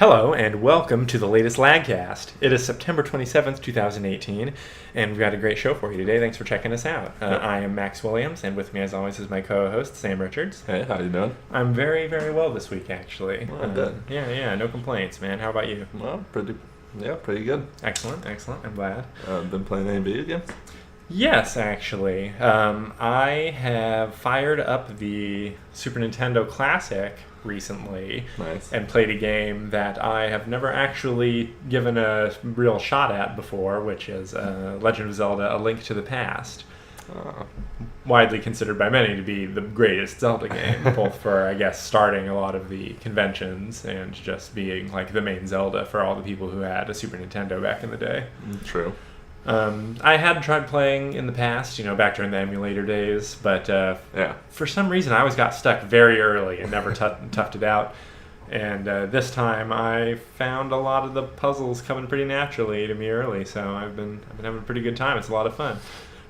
Hello and welcome to the latest LAAGCast. It is September 27th, 2018, and we've got a great show for you today. Thanks for checking us out. I am Max Williams, and with me as always is my co-host, Sam Richards. Hey, how you doing? I'm very, very well this week, actually. Good. Yeah, no complaints, man. How about you? Well, pretty good. Excellent. I'm glad. Been playing any video games? Yes, actually. I have fired up the Super Nintendo Classic recently. Nice. And played a game that I have never actually given a real shot at before, which is Legend of Zelda: A Link to the Past. Widely considered by many to be the greatest Zelda game, both for, I guess, starting a lot of the conventions and just being like the main Zelda for all the people who had a Super Nintendo back in the day. True. I had tried playing in the past, back during the emulator days, but for some reason I always got stuck very early and never toughed it out. And this time I found a lot of the puzzles coming pretty naturally to me early, so I've been having a pretty good time. It's a lot of fun.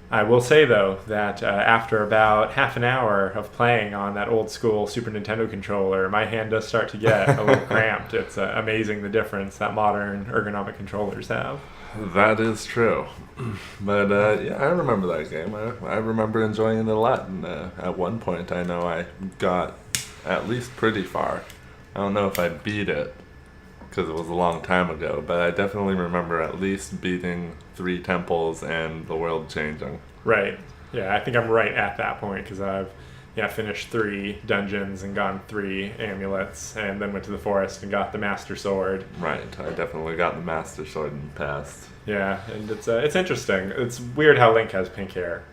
I will say, though, that after about half an hour of playing on that old school Super Nintendo controller, my hand does start to get a little cramped. It's amazing the difference that modern ergonomic controllers have. That is true. But I remember that game. I remember enjoying it a lot. And at one point, I know I got at least pretty far. I don't know if I beat it, because it was a long time ago, but I definitely remember at least beating 3 temples and the world changing. Right. Yeah, I think I'm right at that point, because I've finished 3 dungeons and gotten 3 amulets, and then went to the forest and got the Master Sword. Right, I definitely got the Master Sword in the past. Yeah, and it's interesting. It's weird how Link has pink hair.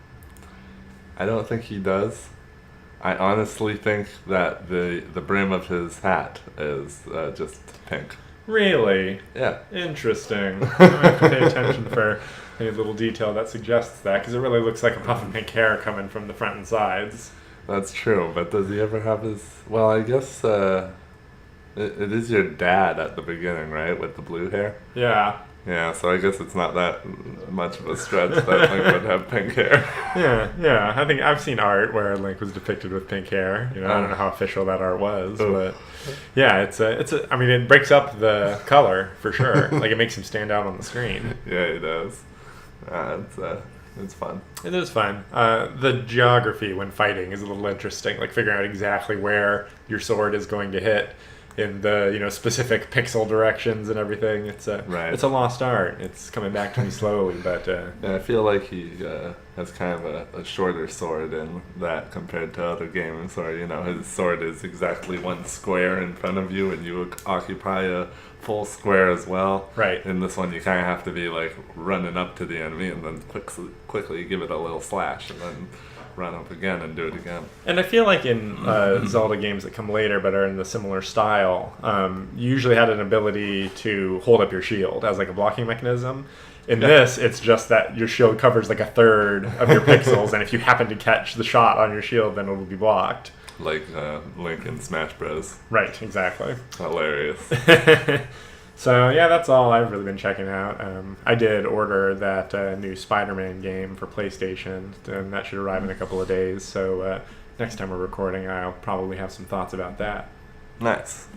I don't think he does. I honestly think that the brim of his hat is just pink. Really? Yeah. Interesting. I have to pay attention for any little detail that suggests that, because it really looks like a puff of pink hair coming from the front and sides. That's true, but does he ever have his... Well, I guess it is your dad at the beginning, right, with the blue hair? Yeah. Yeah, so I guess it's not that much of a stretch that Link would have pink hair. Yeah. I think I've seen art where Link was depicted with pink hair. I don't know how official that art was, but yeah, I mean, it breaks up the color for sure. Like, it makes him stand out on the screen. Yeah, it does. It's fun. It is fun. The geography when fighting is a little interesting, like figuring out exactly where your sword is going to hit in the specific pixel directions and everything. It's a lost art. It's coming back to me slowly, but I feel like he has kind of a shorter sword in that compared to other games where his sword is exactly 1 square in front of you and you occupy a full square as well. Right. In this one you kind of have to be like running up to the enemy and then quickly give it a little slash and then run up again and do it again. And I feel like in Zelda games that come later but are in the similar style, you usually had an ability to hold up your shield as like a blocking mechanism. In this, it's just that your shield covers like a third of your pixels, and if you happen to catch the shot on your shield, then it will be blocked. Like Link in Smash Bros. Right, exactly. Hilarious. So, yeah, that's all I've really been checking out. I did order that new Spider-Man game for PlayStation, and that should arrive in a couple of days. So next time we're recording, I'll probably have some thoughts about that. Nice.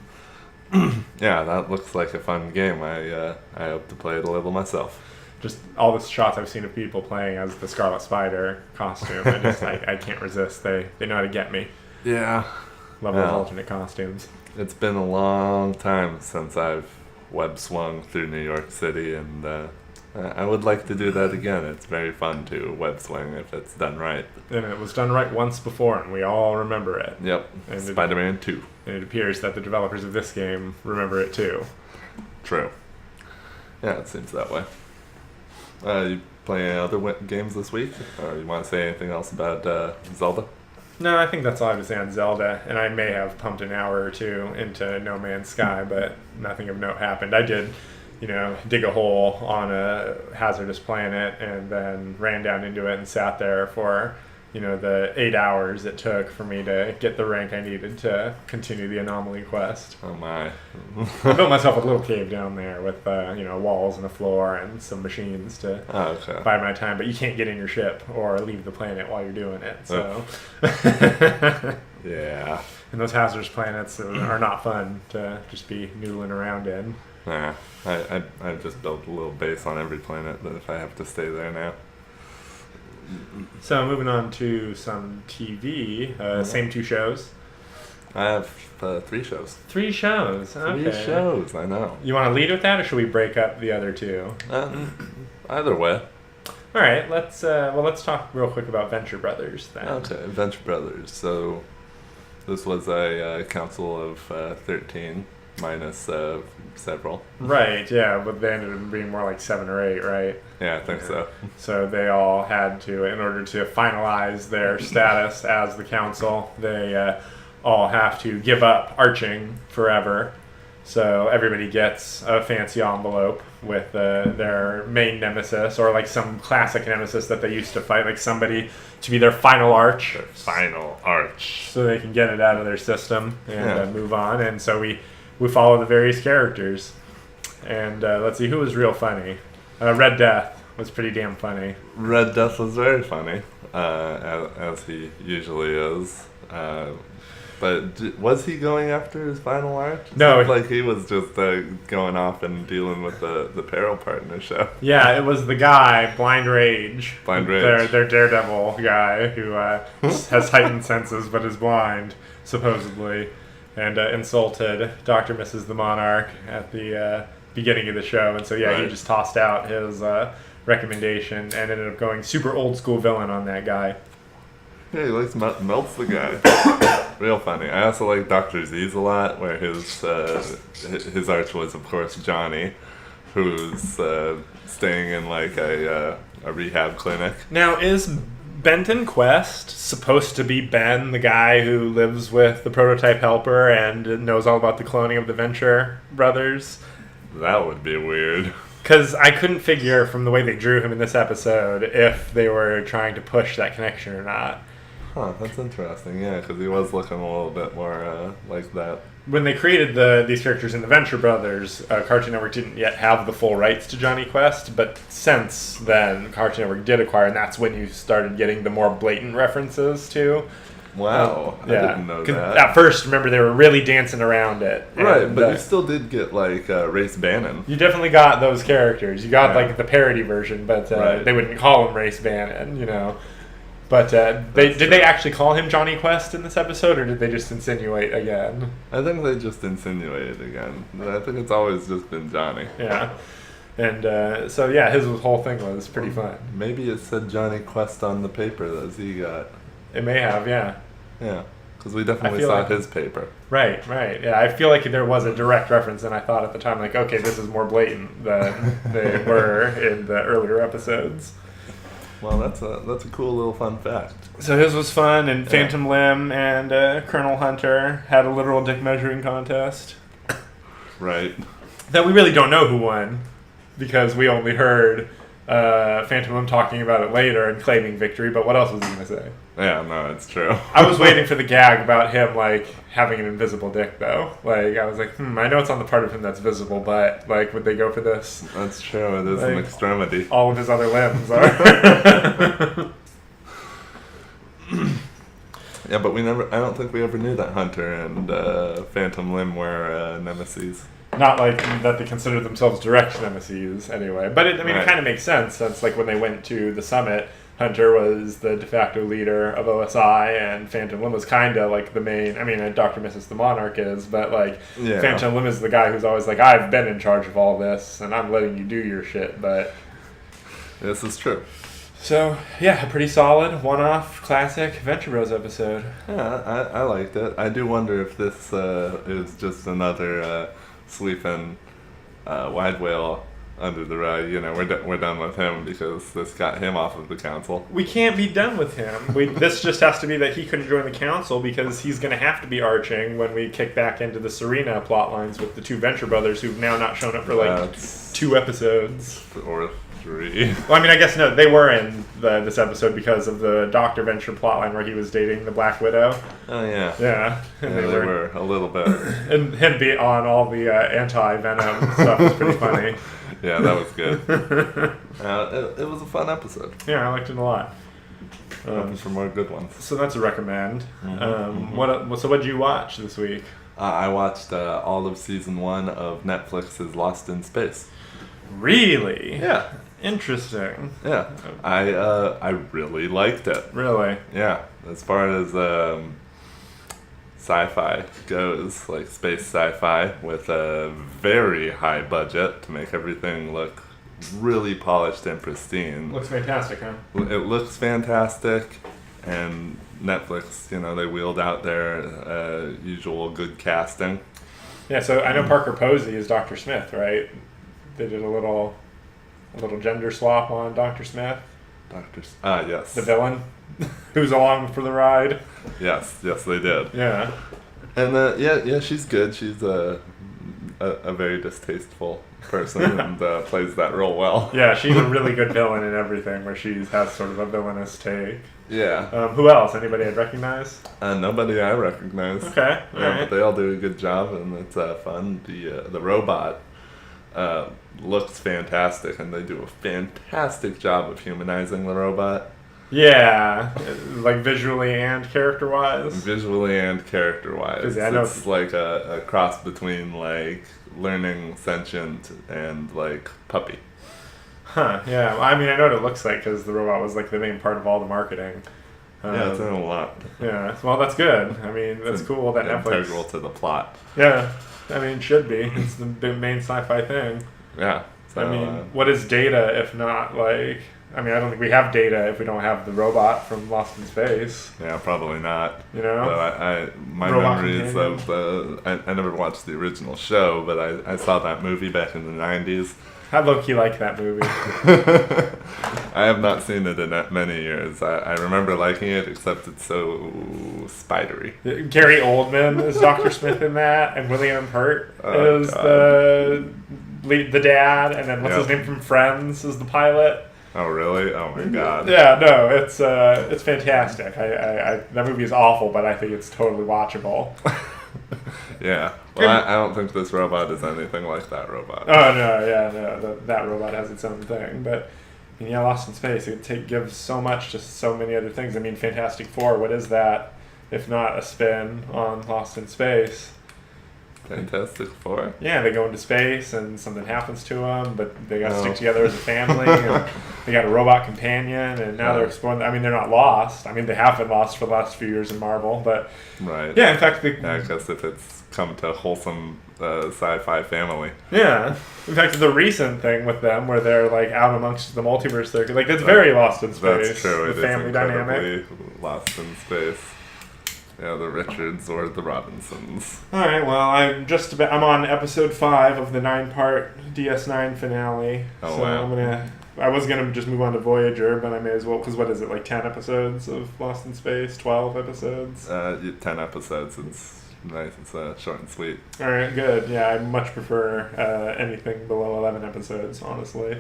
Yeah, that looks like a fun game. I hope to play it a little myself. Just all the shots I've seen of people playing as the Scarlet Spider costume, I can't resist. They know how to get me. Yeah. Love those alternate costumes. It's been a long time since I've web swung through New York City, and I would like to do that again. It's very fun to web swing if it's done right. And it was done right once before, and we all remember it. Yep. And Spider-Man 2. And it appears that the developers of this game remember it too. True. Yeah, it seems that way. You play any other games this week? Or you want to say anything else about Zelda? No, I think that's all I have to say on Zelda, and I may have pumped an hour or 2 into No Man's Sky, but nothing of note happened. I did, dig a hole on a hazardous planet and then ran down into it and sat there for, the 8 hours it took for me to get the rank I needed to continue the anomaly quest. Oh my. I built myself a little cave down there with, walls and a floor and some machines to bide my time, but you can't get in your ship or leave the planet while you're doing it, so... Yeah. And those hazardous planets are not fun to just be noodling around in. Nah, I just built a little base on every planet that if I have to stay there now. So moving on to some TV, same 2 shows. I have 3 shows. 3 shows. Okay. 3 shows. I know. You want to lead with that, or should we break up the other 2? Either way. All right. Let's talk real quick about Venture Brothers then. Okay, Venture Brothers. So this was a council of 13 minus several. Right. Yeah, but they ended up being more like 7 or 8, right? Yeah, I think so. So they all had to, in order to finalize their status as the council, they all have to give up arching forever. So everybody gets a fancy envelope with their main nemesis, or like some classic nemesis that they used to fight, like somebody to be their final arch. Their final arch. So they can get it out of their system and move on. And so we follow the various characters. And let's see, who was real funny? Red Death was pretty damn funny. Red Death was very funny, as he usually is. But was he going after his final arch? No. It like he was just going off and dealing with the Peril partnership. Yeah, it was the guy, Blind Rage. Blind Rage. Their Daredevil guy who has heightened senses but is blind, supposedly, and insulted Dr. Mrs. the Monarch at the beginning of the show. And so, he just tossed out his recommendation and ended up going super old school villain on that guy. Yeah, he likes melts the guy. Real funny. I also like Dr. Z's a lot, where his arch was, of course, Johnny, who's staying in like a rehab clinic. Now, is Benton Quest supposed to be Ben, the guy who lives with the prototype helper and knows all about the cloning of the Venture Brothers? That would be weird. Because I couldn't figure from the way they drew him in this episode if they were trying to push that connection or not. Huh, that's interesting, yeah, because he was looking a little bit more like that. When they created these characters in the Venture Brothers, Cartoon Network didn't yet have the full rights to Johnny Quest, but since then, Cartoon Network did acquire, and that's when you started getting the more blatant references to. Wow, I didn't know that. At first, remember, they were really dancing around it. Right, but you still did get, like, Race Bannon. You definitely got those characters. You got, like, the parody version, but they wouldn't call him Race Bannon, you know. But did they actually call him Johnny Quest in this episode, or did they just insinuate again? I think they just insinuated again. I think it's always just been Johnny. Yeah. And his whole thing was pretty fun. Maybe it said Johnny Quest on the paper that Z got. It may have, yeah. Yeah, because we definitely saw his paper. Right. Yeah, I feel like there was a direct reference, and I thought at the time, like, okay, this is more blatant than they were in the earlier episodes. Well, that's a cool little fun fact. So his was fun, and Phantom Limb and Colonel Hunter had a literal dick measuring contest. Right. That we really don't know who won, because we only heard Phantom Limb talking about it later and claiming victory, but what else was he going to say? Yeah, no, it's true. I was waiting for the gag about him, like, having an invisible dick, though. Like, I was like, I know it's on the part of him that's visible, but, like, would they go for this? That's true. It is an extremity. All of his other limbs are. Yeah, but I don't think we ever knew that Hunter and Phantom Limb were nemesis. Not like that they consider themselves direct nemesis, anyway. But, it kind of makes sense, since, like, when they went to the summit, Hunter was the de facto leader of OSI, and Phantom Limb was kind of like the main. I mean, Dr. Mrs. the Monarch is, but like Phantom Limb is the guy who's always like, I've been in charge of all this, and I'm letting you do your shit. But this is true. So a pretty solid one-off classic Venture Bros episode. Yeah, I liked it. I do wonder if this is just another sleeping wide whale under the rug. You know, we're done with him because this got him off of the council. We can't be done with him. This just has to be that he couldn't join the council because he's going to have to be arching when we kick back into the Serena plot lines with the 2 Venture Brothers who've now not shown up for like 2 episodes. Or 3. Well, I mean, I guess no, they were in this episode because of the Dr. Venture plotline where he was dating the Black Widow. Oh, yeah. Yeah. And they were a little bit. And him be on all the anti-Venom stuff was pretty funny. Yeah, that was good. It was a fun episode. Yeah, I liked it a lot. Hoping for more good ones. So that's a recommend. So what did you watch this week? I watched all of season 1 of Netflix's Lost in Space. Really? Yeah. Interesting. Yeah. I really liked it. Really? Yeah. As far as sci-fi goes, like space sci-fi with a very high budget to make everything look really polished and pristine. Looks fantastic, huh? It looks fantastic, and Netflix, they wheeled out their usual good casting. Yeah, so I know Parker Posey is Dr. Smith, right? They did a little gender swap on Dr. Smith. Yes. The villain, who's along for the ride. Yes, they did. Yeah. And she's good. She's a very distasteful person and plays that role well. Yeah, she's a really good villain in everything, where she has sort of a villainous take. Yeah. Who else? Anybody I'd recognize? Nobody I recognize. Okay. All right. But they all do a good job, and it's fun. The robot looks fantastic, and they do a fantastic job of humanizing the robot. Yeah, like visually and character-wise? Visually and character-wise. It's like a cross between, like, learning sentient and, like, puppy. Huh, yeah. I mean, I know what it looks like, because the robot was, like, the main part of all the marketing. Yeah, it's in a lot. Yeah, well, that's good. I mean, that's cool that Netflix... integral to the plot. Yeah, I mean, it should be. It's the big main sci-fi thing. Yeah. So, I mean, what is Data if not, like... I mean, I don't think we have Data if we don't have the robot from Lost in Space. Yeah, probably not. You know? But my memories of I never watched the original show, but I saw that movie back in the 90s. I low-key like that movie. I have not seen it in many years. I remember liking it, except it's so spidery. Gary Oldman is Dr. Smith in that, and William Hurt is the dad, and then what's his name from Friends is the pilot. Oh really? Oh my god. Yeah, no, it's fantastic. That movie is awful, but I think it's totally watchable. Yeah. Well, I don't think this robot is anything like that robot. Oh no, yeah, no, that robot has its own thing. But I mean, yeah, Lost in Space, it gives so much to so many other things. I mean, Fantastic Four, what is that if not a spin on Lost in Space? Fantastic Four? Yeah, they go into space and something happens to them, but they got to stick together as a family. And they got a robot companion, and now they're exploring. I mean, they're not lost. I mean, they have been lost for the last few years in Marvel, but right. Yeah, in fact, I guess if it's come to wholesome sci-fi family. Yeah, in fact, the recent thing with them, where they're like out amongst the multiverse, they're like it's very Lost in Space. That's true. The It family is dynamic. Lost in Space. Yeah, the Richards or the Robinsons. All right, well, I'm on episode 5 of the 9-part DS9 finale. Oh, so wow. I was gonna just move on to Voyager, but I may as well, because what is it, like 10 episodes of Lost in Space, 12 episodes? 10 episodes. It's nice. It's short and sweet. All right, good. Yeah, I much prefer anything below 11 episodes, honestly.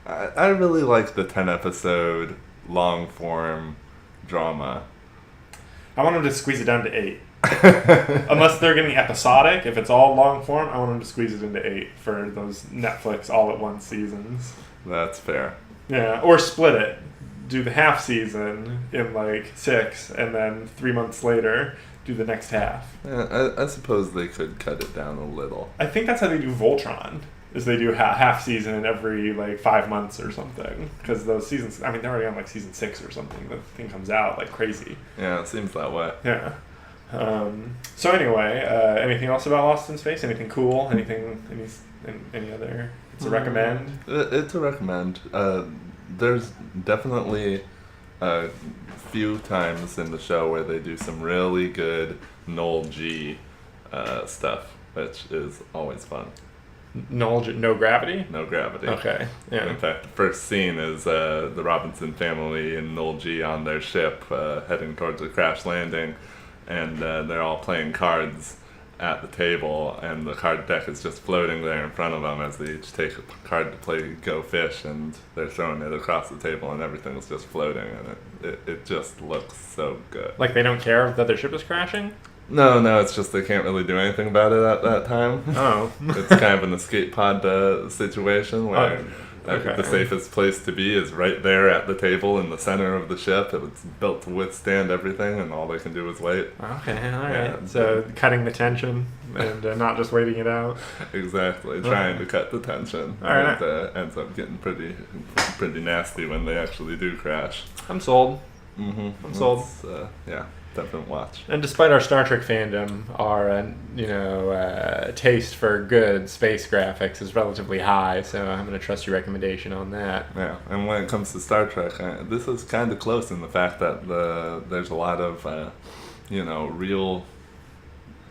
I really like the 10-episode long form drama. I want them to squeeze it down to 8. Unless they're getting episodic, if it's all long form, I want them to squeeze it into 8 for those Netflix all-at-once seasons. That's fair. Yeah, or split it. Do the half season in like 6, and then 3 months later, do the next half. Yeah, I suppose they could cut it down a little. I think that's how they do Voltron. Is they do half season every like 5 months or something, because those seasons, I mean, they're already on like season 6 or something. The thing comes out like crazy. Yeah, it seems that way. Yeah. So anyway, anything else about Lost in Space? Anything cool? Any other? It's a recommend. It's a recommend. There's definitely a few times in the show where they do some really good Noel G stuff, which is always fun. No gravity? No gravity. Okay. Yeah. In fact, the first scene is the Robinson family and Noel G on their ship heading towards a crash landing, and they're all playing cards at the table, and the card deck is just floating there in front of them as they each take a card to play Go Fish, and they're throwing it across the table, and everything's just floating, and it just looks so good. Like they don't care that their ship is crashing? No, it's just they can't really do anything about it at that time. Oh. It's kind of an escape pod situation where The safest place to be is right there at the table in the center of the ship. It's built to withstand everything, and all they can do is wait. Okay, all right. So cutting the tension and not just waiting it out. Exactly, trying to cut the tension. All right. And ends up getting pretty nasty when they actually do crash. I'm sold. Mm-hmm. I'm sold. Definite watch. And despite our Star Trek fandom, our taste for good space graphics is relatively high, so I'm going to trust your recommendation on that. Yeah, and when it comes to Star Trek, this is kind of close in the fact that there's a lot of real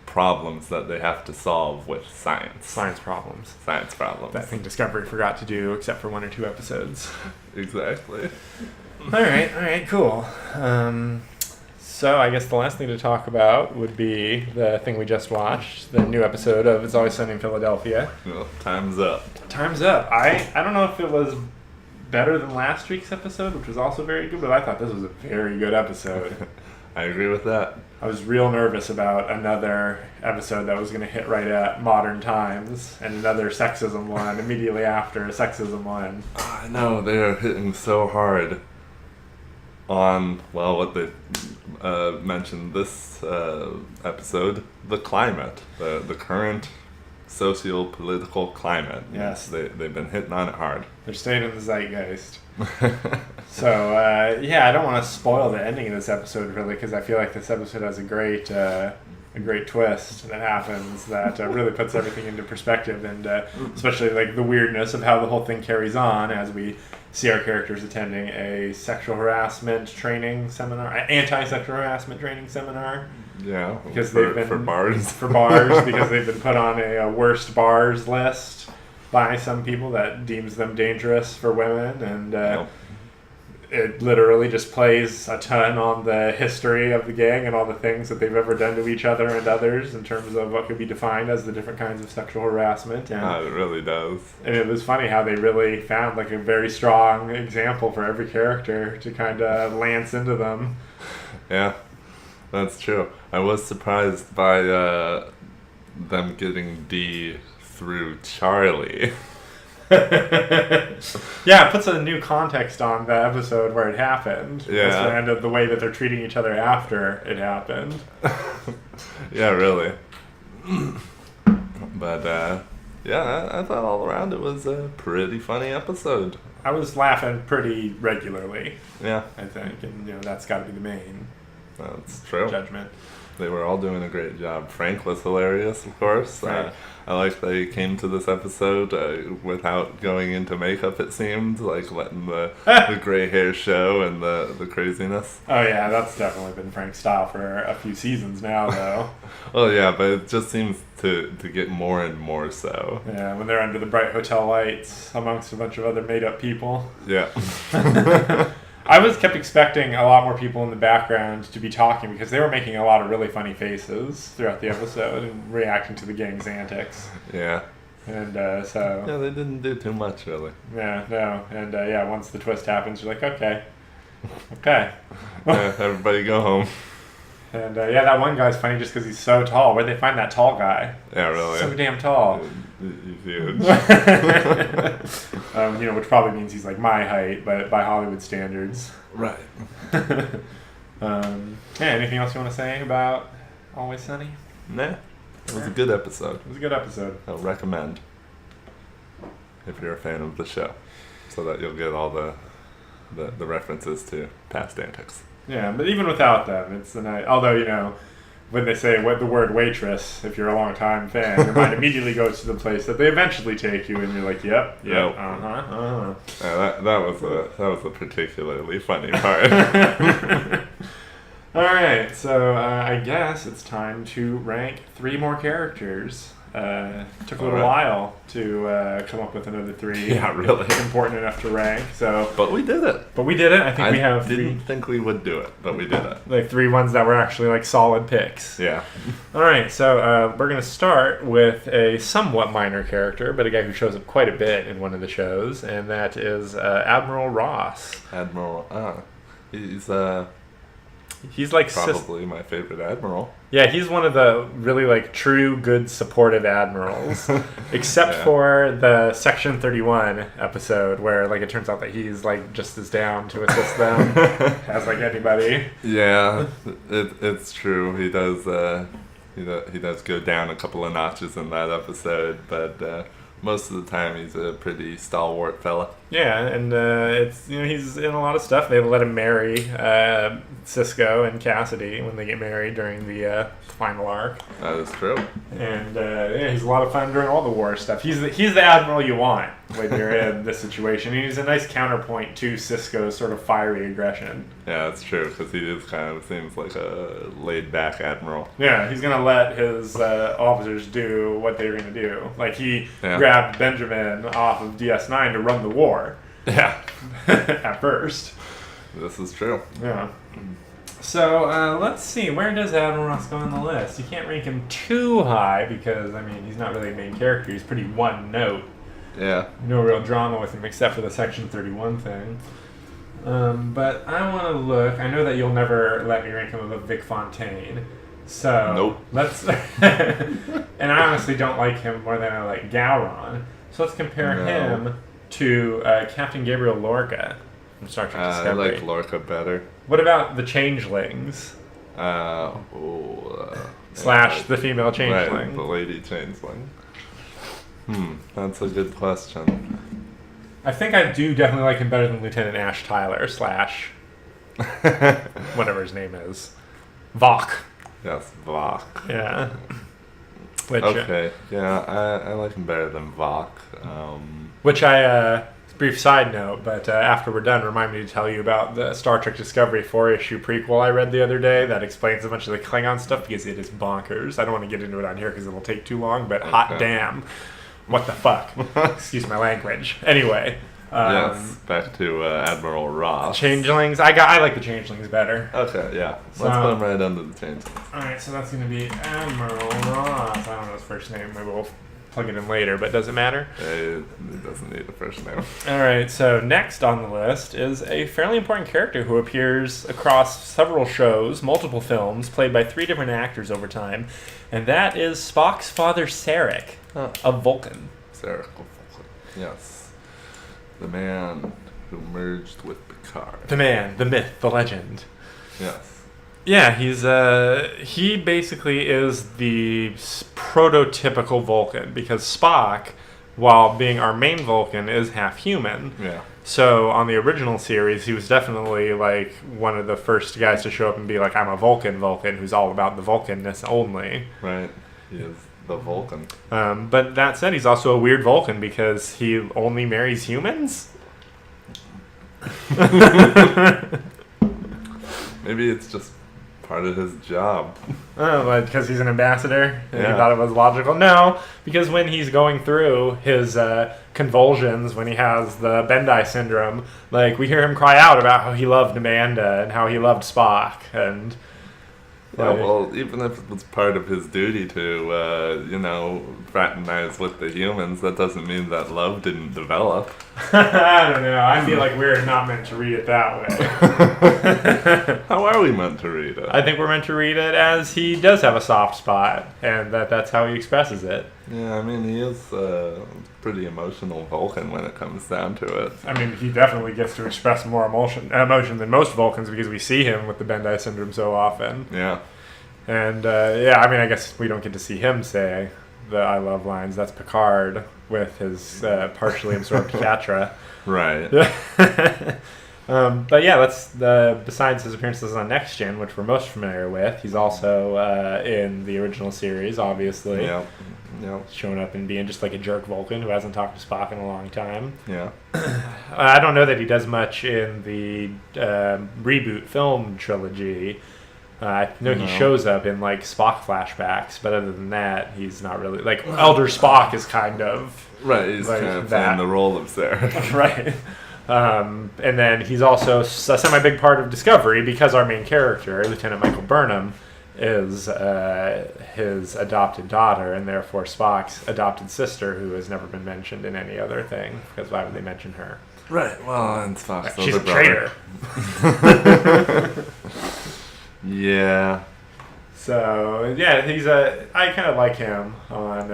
problems that they have to solve with science. Science problems. That thing Discovery forgot to do, except for 1 or 2 episodes. Exactly. All right, cool. So I guess the last thing to talk about would be the thing we just watched, the new episode of It's Always Sunny in Philadelphia. Well, time's up. I don't know if it was better than last week's episode, which was also very good, but I thought this was a very good episode. I agree with that. I was real nervous about another episode that was going to hit right at modern times, and another sexism one immediately after a sexism one. I know, they are hitting so hard on, what they mentioned this episode, the climate, the current socio-political climate. Yes. They've been hitting on it hard. They're staying in the zeitgeist. So, I don't want to spoil the ending of this episode, really, because I feel like this episode has a great twist that happens that really puts everything into perspective, and especially like the weirdness of how the whole thing carries on as we see our characters attending a sexual harassment training seminar, anti-sexual harassment training seminar. Yeah, because for bars. Because they've been put on a worst bars list by some people that deems them dangerous for women, and it literally just plays a ton on the history of the gang and all the things that they've ever done to each other and others in terms of what could be defined as the different kinds of sexual harassment. And it really does. And it was funny how they really found like a very strong example for every character to kind of lance into them. Yeah, that's true. I was surprised by them getting D through Charlie. Yeah, it puts a new context on the episode where it happened. Yeah. And of the way that they're treating each other after it happened. Yeah, really. But, I thought all around it was a pretty funny episode. I was laughing pretty regularly. Yeah. I think, and that's got to be the main That's true. judgment. They were all doing a great job. Frank was hilarious, of course. I like they came to this episode without going into makeup, it seemed, like letting the gray hair show and the craziness. Oh, yeah, that's definitely been Frank's style for a few seasons now, though. Well, yeah, but it just seems to get more and more so. Yeah, when they're under the bright hotel lights amongst a bunch of other made-up people. Yeah. I kept expecting a lot more people in the background to be talking because they were making a lot of really funny faces throughout the episode and reacting to the gang's antics. Yeah. And Yeah, they didn't do too much, really. Yeah, no. And once the twist happens, you're like, okay. Yeah, everybody go home. And that one guy's funny just because he's so tall. Where'd they find that tall guy? Yeah, really. So damn tall. He's huge. Which probably means he's like my height, but by Hollywood standards. Right. Anything else you want to say about Always Sunny? Nah. It was a good episode. It was a good episode. I'll recommend if you're a fan of the show, so that you'll get all the references to past antics. Yeah, but even without them, it's a nice. Although when they say the word waitress, if you're a long time fan, your mind immediately goes to the place that they eventually take you, and you're like, yep, Yep. uh-huh. That was a particularly funny part. All right, so I guess it's time to rank 3 more characters. Took a little while to come up with another 3. Yeah, really. Important enough to rank. But we did it. I think we have 3. Didn't think we would do it, but we did it. Like 3 ones that were actually like solid picks. Yeah. All right, so we're going to start with a somewhat minor character, but a guy who shows up quite a bit in one of the shows, and that is Admiral Ross. Admiral, he's He's like probably my favorite admiral. Yeah, he's one of the really like true good supportive admirals, except for the Section 31 episode where like it turns out that he's like just as down to assist them as like anybody. Yeah, it's true. He does he does go down a couple of notches in that episode, but most of the time he's a pretty stalwart fella. Yeah, and it's he's in a lot of stuff. They let him marry Cisco and Cassidy when they get married during the final arc. That is true. And he's a lot of fun during all the war stuff. He's the admiral you want when you're in this situation. He's a nice counterpoint to Cisco's sort of fiery aggression. Yeah, that's true, because he just kind of seems like a laid-back admiral. Yeah, he's going to let his officers do what they're going to do. Like, he grabbed Benjamin off of DS9 to run the war. Yeah. At first. This is true. Yeah. So, let's see. Where does Admiral Ross go on the list? You can't rank him too high because, I mean, he's not really a main character. He's pretty one-note. Yeah. No real drama with him except for the Section 31 thing. But I want to look. I know that you'll never let me rank him above Vic Fontaine. So, nope. Let's... and I honestly don't like him more than I like Gowron. So let's compare him to Captain Gabriel Lorca from Star Trek Discovery. I like Lorca better. What about the Changelings? Slash the female Changeling. Right, the lady Changeling. That's a good question. I think I do definitely like him better than Lieutenant Ash Tyler slash whatever his name is. Vok. Yes, Vok. Yeah. Which, okay, yeah, I like him better than Vok. Which I, brief side note, but after we're done, remind me to tell you about the Star Trek Discovery 4-issue prequel I read the other day that explains a bunch of the Klingon stuff because it is bonkers. I don't want to get into it on here because it'll take too long, but hot damn. What the fuck? Excuse my language. Anyway. Yes, back to Admiral Ross. Changelings. I like the Changelings better. Okay, yeah. Let's put him right under the Changelings. Alright, so that's going to be Admiral Ross. I don't know his first name. Maybe we'll plug it in later, but does it matter? It doesn't need a first name. Alright, so next on the list is a fairly important character who appears across several shows, multiple films, played by 3 different actors over time, and that is Spock's father, Sarek, of Vulcan. Sarek of Vulcan, yes. The man who merged with Picard. The man, the myth, the legend. Yes. Yeah, he basically is the prototypical Vulcan because Spock, while being our main Vulcan, is half human. Yeah. So on the original series, he was definitely like one of the first guys to show up and be like, I'm a Vulcan who's all about the Vulcanness only. Right. He is the Vulcan. But that said, he's also a weird Vulcan because he only marries humans? Maybe it's just part of his job. Oh, because he's an ambassador? And he thought it was logical? No, because when he's going through his convulsions, when he has the Bendai syndrome, like we hear him cry out about how he loved Amanda and how he loved Spock. And yeah, well, even if it was part of his duty to, fraternize with the humans, that doesn't mean that love didn't develop. I don't know. I feel like we're not meant to read it that way. How are we meant to read it? I think we're meant to read it as he does have a soft spot, and that's how he expresses it. Yeah, I mean, he is a pretty emotional Vulcan when it comes down to it. I mean, he definitely gets to express more emotion than most Vulcans because we see him with the Bendai syndrome so often. Yeah. And, I mean, I guess we don't get to see him say the I love lines. That's Picard with his partially absorbed Catra. Right. But yeah, besides his appearances on Next Gen, which we're most familiar with, he's also in the original series, obviously. Yeah. Showing up and being just like a jerk Vulcan who hasn't talked to Spock in a long time. Yeah. I don't know that he does much in the reboot film trilogy. I know he shows up in like Spock flashbacks, but other than that, he's not really like Elder Spock is kind of right. He's like kind of playing the role of Sarek. Right. And then he's also a semi-big part of Discovery because our main character, Lieutenant Michael Burnham, is his adopted daughter and therefore Spock's adopted sister, who has never been mentioned in any other thing. Because why would they mention her? Right. Well, and Spock's she's older a traitor. Yeah. So, yeah, I kind of like him on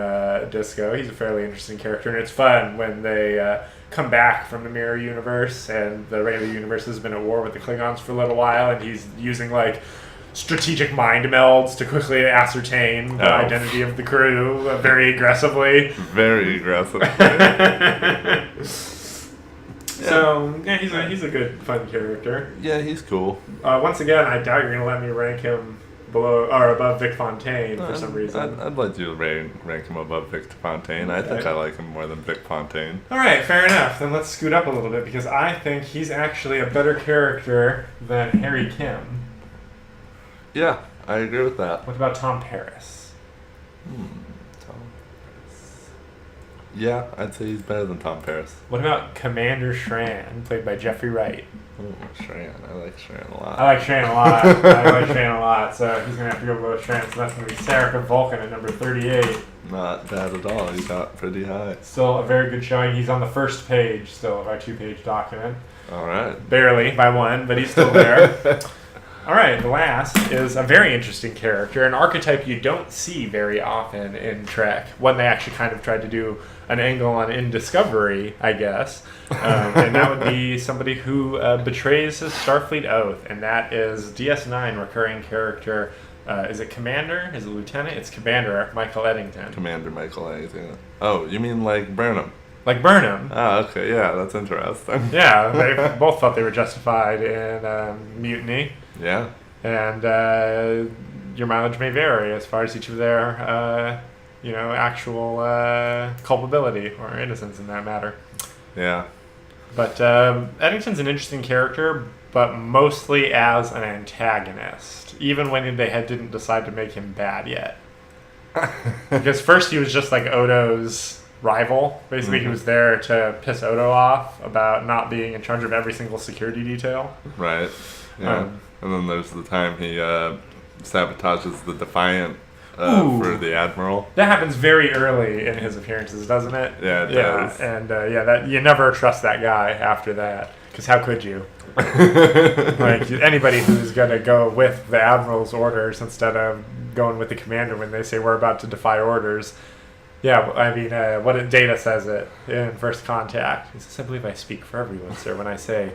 Disco. He's a fairly interesting character, and it's fun when they come back from the mirror universe, and the regular universe has been at war with the Klingons for a little while, and he's using, like, strategic mind melds to quickly ascertain the identity of the crew very aggressively. Very aggressively. So, yeah, he's a good, fun character. Yeah, he's cool. Once again, I doubt you're going to let me rank him below or above Vic Fontaine for some reason. I'd like you to rank him above Vic Fontaine. I think I like him more than Vic Fontaine. All right, fair enough. Then let's scoot up a little bit because I think he's actually a better character than Harry Kim. Yeah, I agree with that. What about Tom Paris? Tom Paris. Yeah, I'd say he's better than Tom Paris. What about Commander Shran, played by Jeffrey Wright? Oh, Shran. I like Shran a lot. I like Shran a lot. So he's going to have to go below Shran. So that's going to be Sarika Vulcan at number 38. Not bad at all. He got pretty high. Still a very good showing. He's on the first page still of our 2-page document. All right. Barely by one, but he's still there. All right, the last is a very interesting character, an archetype you don't see very often in Trek. One they actually kind of tried to do an angle on in Discovery, I guess. And that would be somebody who betrays his Starfleet oath, and that is DS9 recurring character. Is it Commander? Is it Lieutenant? It's Commander Michael Eddington. Commander Michael Eddington. Oh, you mean like Burnham? Like Burnham. Oh, okay, yeah, that's interesting. Yeah, they both thought they were justified in mutiny. Yeah. And your mileage may vary as far as each of their, actual culpability or innocence in that matter. Yeah. But Eddington's an interesting character, but mostly as an antagonist, even when they didn't decide to make him bad yet. Because first he was just like Odo's rival. Basically, he was there to piss Odo off about not being in charge of every single security detail. Right. Yeah. And then there's the time he sabotages the Defiant for the Admiral. That happens very early in his appearances, doesn't it? Yeah, it does. And that you never trust that guy after that, because how could you? Like anybody who's gonna go with the Admiral's orders instead of going with the commander when they say we're about to defy orders. Yeah, I mean, what Data says it in First Contact. He says, I believe I speak for everyone, sir, when I say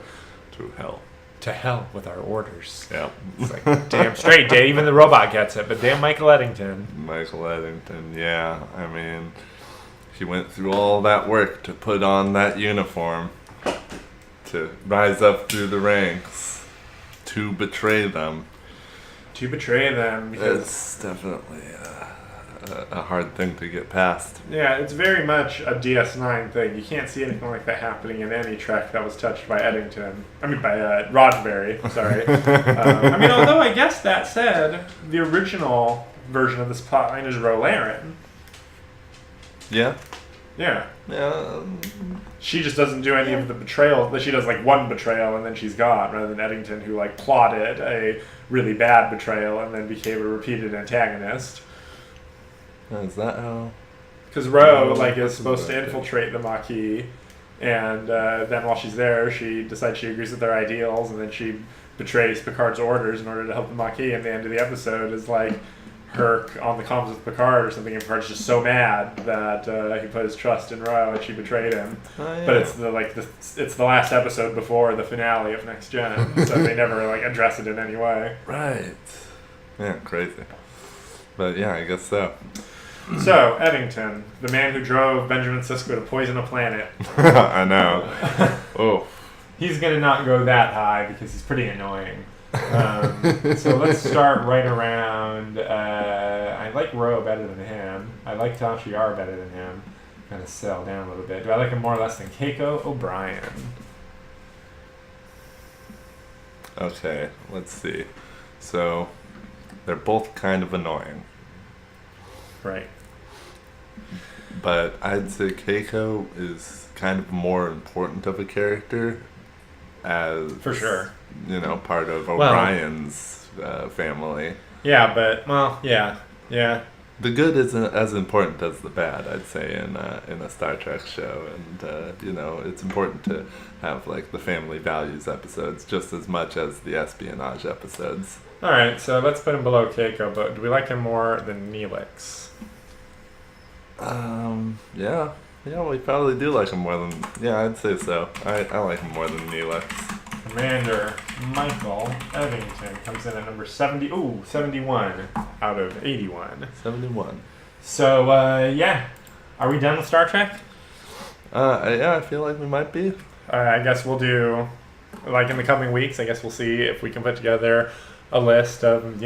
to hell. To hell with our orders. Yeah. It's like, damn straight, Dave. Even the robot gets it, but damn Michael Eddington. Michael Eddington, yeah. I mean, he went through all that work to put on that uniform, to rise up through the ranks, to betray them. To betray them. Because it's definitely a hard thing to get past. Yeah, it's very much a DS9 thing. You can't see anything like that happening in any Trek that was touched by Eddington. I mean, by Roddenberry, sorry. Although I guess that said, the original version of this plotline is Rolaren. Yeah? Yeah. Yeah. She just doesn't do any of the betrayal. She does like one betrayal and then she's gone, rather than Eddington, who like plotted a really bad betrayal and then became a repeated antagonist. Is that how? Because Ro is supposed to infiltrate the Maquis, and then while she's there, she decides she agrees with their ideals, and then she betrays Picard's orders in order to help the Maquis. And the end of the episode is like her on the comms with Picard or something, and Picard's just so mad that he put his trust in Ro and she betrayed him. Oh, yeah. But it's the last episode before the finale of Next Gen, so they never address it in any way. Right. Yeah, crazy. But yeah, I guess so. So, Eddington, the man who drove Benjamin Sisko to poison a planet. I know. Oh. He's going to not go that high because he's pretty annoying. So let's start right around... I like Ro better than him. I like Tasha Yar better than him. I'm going to settle down a little bit. Do I like him more or less than Keiko O'Brien? Okay, let's see. So, they're both kind of annoying. Right. But I'd say Keiko is kind of more important of a character as... For sure. Part of O'Brien's family. Yeah, but, yeah. the good isn't as important as the bad, I'd say, in a Star Trek show, and it's important to have like the family values episodes just as much as the espionage episodes. All right, so let's put him below Keiko, but do we like him more than Neelix? Yeah, we probably do like him more than. Yeah, I'd say so. I like him more than Neelix. Commander Michael Evington comes in at number 71 out of 81. 71. So, are we done with Star Trek? Yeah, I feel like we might be. I guess we'll do, like in the coming weeks, I guess we'll see if we can put together a list of,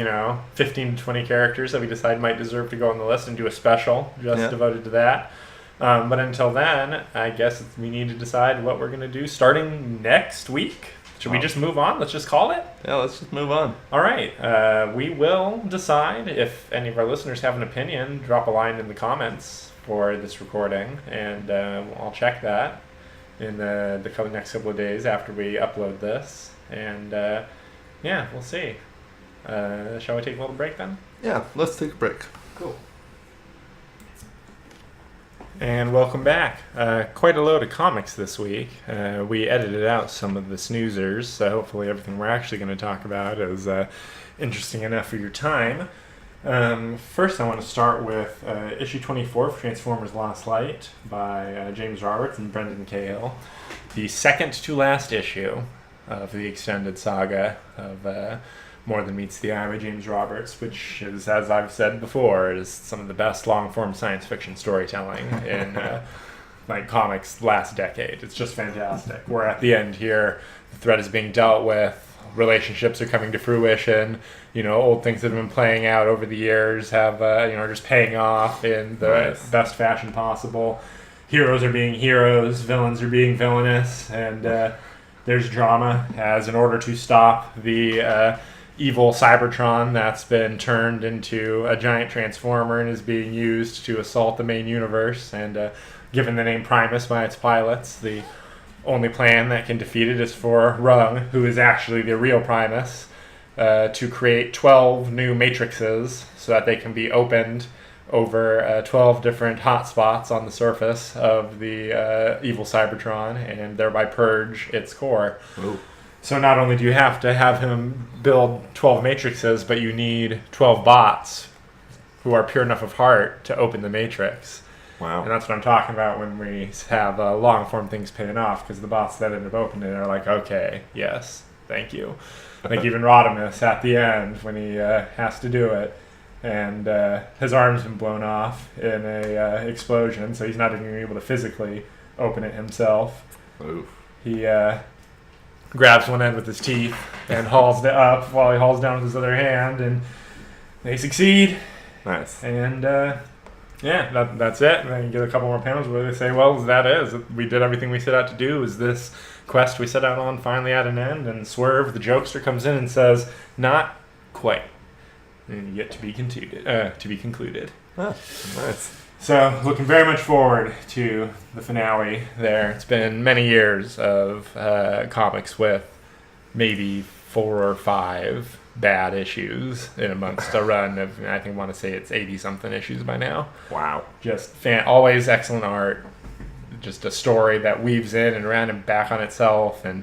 15 to 20 characters that we decide might deserve to go on the list and do a special just devoted to that. But until then, I guess we need to decide what we're going to do starting next week. Should we just move on? Let's just call it? Yeah, let's just move on. All right. We will decide if any of our listeners have an opinion. Drop a line in the comments for this recording, and I'll check that in the next couple of days after we upload this. And, we'll see. Shall we take a little break then? Yeah, let's take a break. Cool. And welcome back. Quite a load of comics this week. We edited out some of the snoozers, so hopefully everything we're actually going to talk about is interesting enough for your time. First, I want to start with issue 24 of Transformers Lost Light by James Roberts and Brendan Cahill. The second to last issue of the extended saga of More Than Meets the Eye by James Roberts, which is, as I've said before, is some of the best long-form science fiction storytelling in comics last decade. It's just fantastic. We're at the end here. The threat is being dealt with. Relationships are coming to fruition. Old things that have been playing out over the years have, are just paying off in the best fashion possible. Heroes are being heroes. Villains are being villainous. And there's drama as in order to stop the evil Cybertron that's been turned into a giant transformer and is being used to assault the main universe. And given the name Primus by its pilots, the only plan that can defeat it is for Rung, who is actually the real Primus, to create 12 new matrices so that they can be opened over 12 different hotspots on the surface of the evil Cybertron and thereby purge its core. Ooh. So not only do you have to have him build 12 matrices, but you need 12 bots who are pure enough of heart to open the matrix. Wow. And that's what I'm talking about when we have long-form things paying off, because the bots that end up opening it are like, okay, yes, thank you. Like even Rodimus at the end when he has to do it, and his arm's been blown off in a explosion, so he's not even able to physically open it himself. Oof. He grabs one end with his teeth and hauls it up while he hauls down with his other hand, and they succeed. Nice. And that's it. And then you get a couple more panels where they say, well, that is. We did everything we set out to do. Is this quest we set out on finally at an end? And Swerve, the jokester, comes in and says, not quite. And yet to be concluded. Ah, nice. So, looking very much forward to the finale there. It's been many years of comics with maybe 4 or 5 bad issues in amongst a run of, I think I want to say it's 80-something issues by now. Wow. Just always excellent art. Just a story that weaves in and around and back on itself, and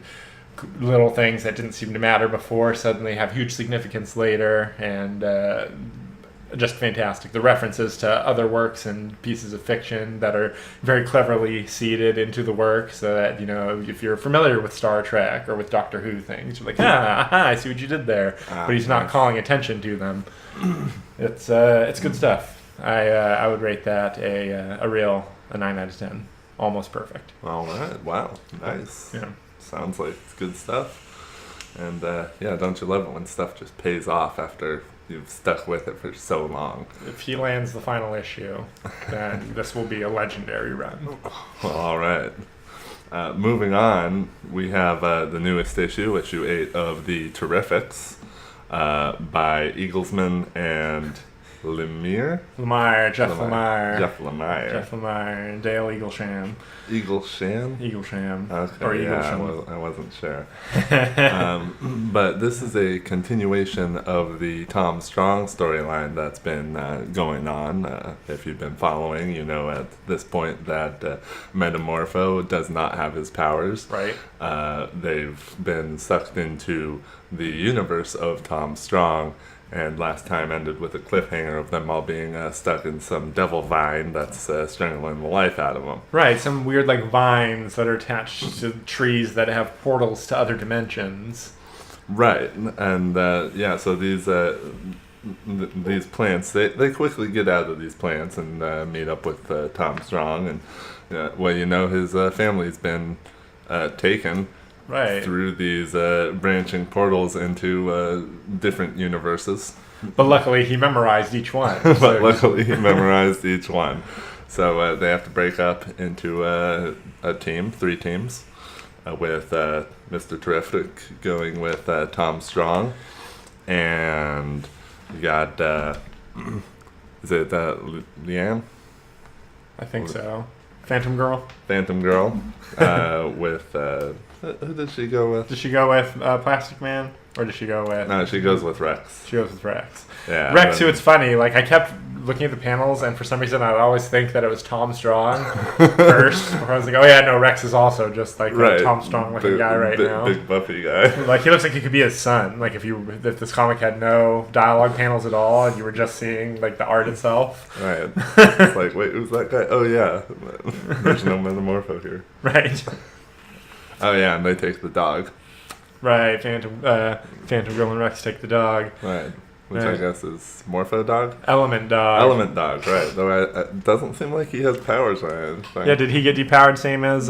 little things that didn't seem to matter before suddenly have huge significance later, and just fantastic. The references to other works and pieces of fiction that are very cleverly seeded into the work, so that, if you're familiar with Star Trek or with Doctor Who things, you're like, I see what you did there. But he's not calling attention to them. It's good stuff. I would rate that a 9 out of 10. Almost perfect. All right. Wow. Nice. Yeah. Sounds like it's good stuff. And don't you love it when stuff just pays off after you've stuck with it for so long? If he lands the final issue, then this will be a legendary run. Well, all right. Moving on, we have the newest issue 8 of the Terrifics, by Eaglesman and Lemire? Jeff Lemire. Jeff Lemire. Dale Eaglesham. Eaglesham? Okay, Or yeah, Eaglesham. I wasn't sure. But this is a continuation of the Tom Strong storyline that's been going on. If you've been following, you know at this point that Metamorpho does not have his powers. Right. They've been sucked into the universe of Tom Strong. And last time ended with a cliffhanger of them all being stuck in some devil vine that's strangling the life out of them. Right, some weird like vines that are attached to trees that have portals to other dimensions. Right, and so these plants, they quickly get out of these plants and meet up with Tom Strong, and his family's been taken. Right. Through these branching portals into different universes. But luckily he memorized each one. So they have to break up into a team, 3 teams, with Mr. Terrific going with Tom Strong. And you got, is it Leanne? I think so. Phantom Girl with... who did she go with? Did she go with Plastic Man? Or did she go with... No, she goes with Rex. She goes with Rex. Yeah. Rex, who it's funny, like I kept looking at the panels and for some reason I'd always think that it was Tom Strong first. Before I was like, oh yeah, no, Rex is also just like a Tom Strong looking guy now. Big buffy guy. Like he looks like he could be his son. Like if this comic had no dialogue panels at all and you were just seeing like the art itself. Right. It's like, wait, who's that guy? Oh yeah. There's no Metamorpho here. Right. Oh yeah, and they take the dog. Right, Phantom Girl and Rex take the dog. Right. Which I guess is Morpho Dog? Element Dog, right. Though it doesn't seem like he has powers or anything. Yeah, did he get depowered same as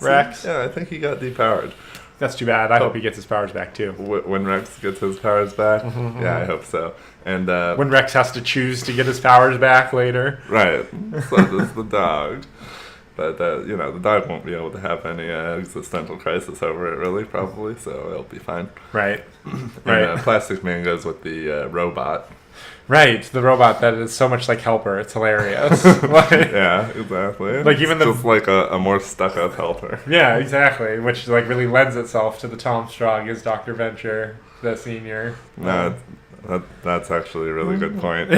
Rex? Yeah, I think he got depowered. That's too bad. I hope he gets his powers back too. When Rex gets his powers back? Yeah, I hope so. And when Rex has to choose to get his powers back later. Right. So does the dog. But, the dog won't be able to have any existential crisis over it, really, probably, so it'll be fine. Right. And Plastic Man goes with the robot. Right, the robot that is so much like Helper. It's hilarious. Yeah, exactly. Like even just like a more stuck-up Helper. Yeah, exactly, which like really lends itself to the Tom Strong as Dr. Venture, the senior. No, that's actually a really good point.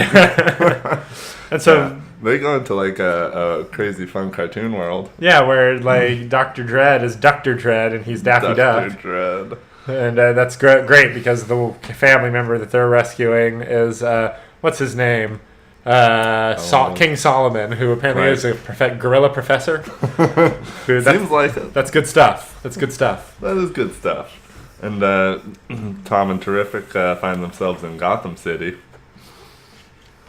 And so they go into like a crazy fun cartoon world. Yeah, where like Dr. Dread is Dr. Dread and he's Daffy Duck. Dr. Dread. And that's great because the family member that they're rescuing is what's his name? King Solomon, who apparently is a gorilla professor. Seems like it. That's good stuff. That is good stuff. And Tom and Terrific find themselves in Gotham City.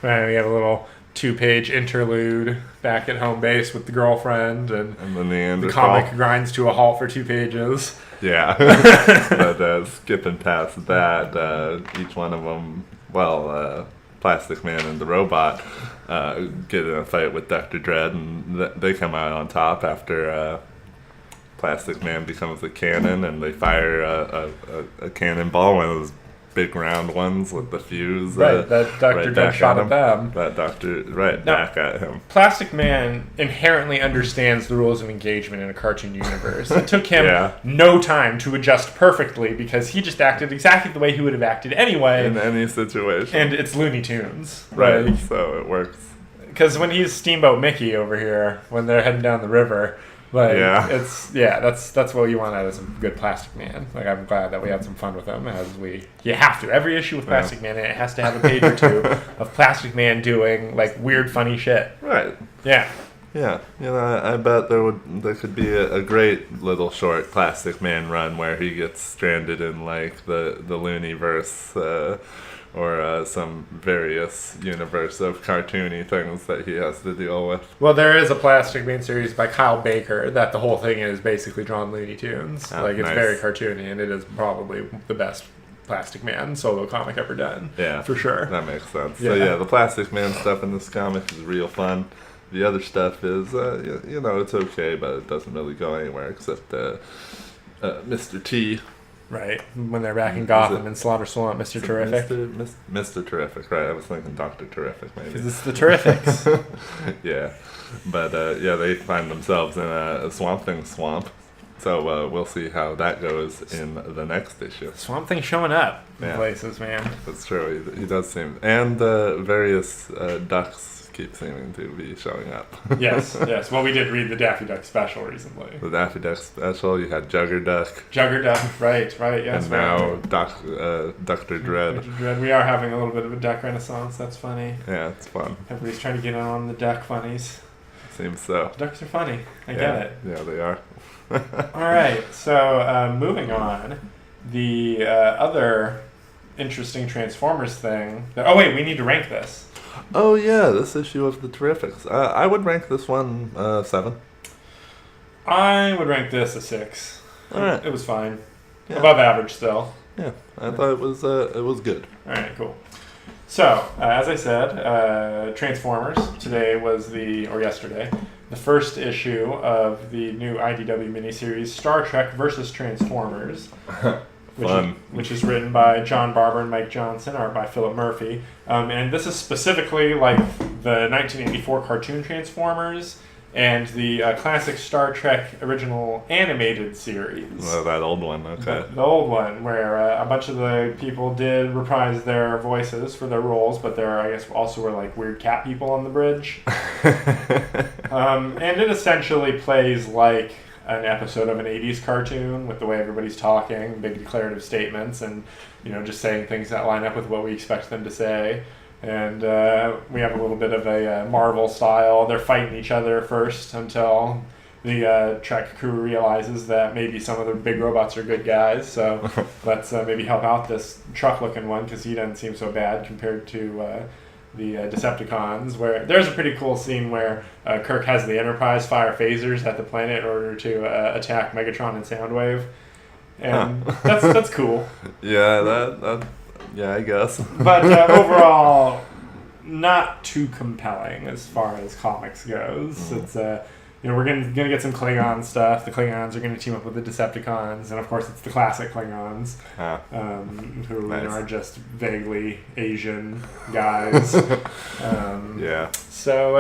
And we have a little 2-page interlude back at home base with the girlfriend, and then the comic grinds to a halt for 2 pages. Yeah. But skipping past that, each one of them, Plastic Man and the robot, get in a fight with Dr. Dread, and they come out on top after Plastic Man becomes a cannon, and they fire a cannonball, one of those big round ones with the fuse. Right, that Dr. Dread shot at them. That Dr. Back at him. Plastic Man inherently understands the rules of engagement in a cartoon universe. It took him no time to adjust perfectly because he just acted exactly the way he would have acted anyway. In any situation. And it's Looney Tunes. Right, so it works. Because when he's Steamboat Mickey over here, when they're heading down the river... that's what you want out of some good Plastic Man. Like I'm glad that we had some fun with him you have to. Every issue with Plastic Man, it has to have a page or 2 of Plastic Man doing like weird funny shit. Right. Yeah. Yeah. I bet there could be a great little short Plastic Man run where he gets stranded in like the Looneyverse or some various universe of cartoony things that he has to deal with. Well, there is a Plastic Man series by Kyle Baker that the whole thing is basically drawn Looney Tunes. Oh, it's very cartoony, and it is probably the best Plastic Man solo comic ever done. Yeah, for sure. That makes sense. Yeah. So the Plastic Man stuff in this comic is real fun. The other stuff is, it's okay, but it doesn't really go anywhere except Mr. T Right, when they're back in Gotham and Slaughter Swamp, Mr. Terrific. Mr. Terrific, right? I was thinking Dr. Terrific, maybe. Because it's the Terrifics. Yeah, but they find themselves in a Swamp Thing swamp. So we'll see how that goes in the next issue. Swamp Thing showing up in places, man. That's true. He does seem, and various ducks keep seeming to be showing up. Yes. Well, we did read the Daffy Duck special recently. The Daffy Duck special. You had Jugger Duck. Right. Yes. And now Dr. Dread. We are having a little bit of a duck renaissance. That's funny. Yeah, it's fun. Everybody's trying to get in on the duck funnies. Seems so. Ducks are funny. I get it. Yeah, they are. All right. So moving on, the other interesting Transformers thing. Oh wait, we need to rank this. Oh yeah, this issue of the Terrifics. I would rank this one 7. I would rank this a 6. All right. It was fine. Yeah. Above average still. Yeah, I thought it was good. All right, cool. So, as I said, Transformers today was yesterday, the first issue of the new IDW miniseries Star Trek vs. Transformers. Which is written by John Barber and Mike Johnson, art by Philip Murphy. And this is specifically like the 1984 cartoon Transformers and the classic Star Trek original animated series. Well, that old one, okay. The old one, where a bunch of the people did reprise their voices for their roles, but there, I guess, also were like weird cat people on the bridge. And it essentially plays like an episode of an 80s cartoon with the way everybody's talking, big declarative statements, and just saying things that line up with what we expect them to say. And we have a little bit of a Marvel style. They're fighting each other first until the Trek crew realizes that maybe some of the big robots are good guys. So let's maybe help out this truck-looking one because he doesn't seem so bad compared to the Decepticons, where there's a pretty cool scene where Kirk has the Enterprise fire phasers at the planet in order to attack Megatron and Soundwave, and that's cool. Yeah, yeah, I guess. But overall, not too compelling as far as comics goes. It's we're gonna get some Klingon stuff. The Klingons are gonna team up with the Decepticons, and of course it's the classic Klingons, who nice. are just vaguely Asian guys. Yeah. So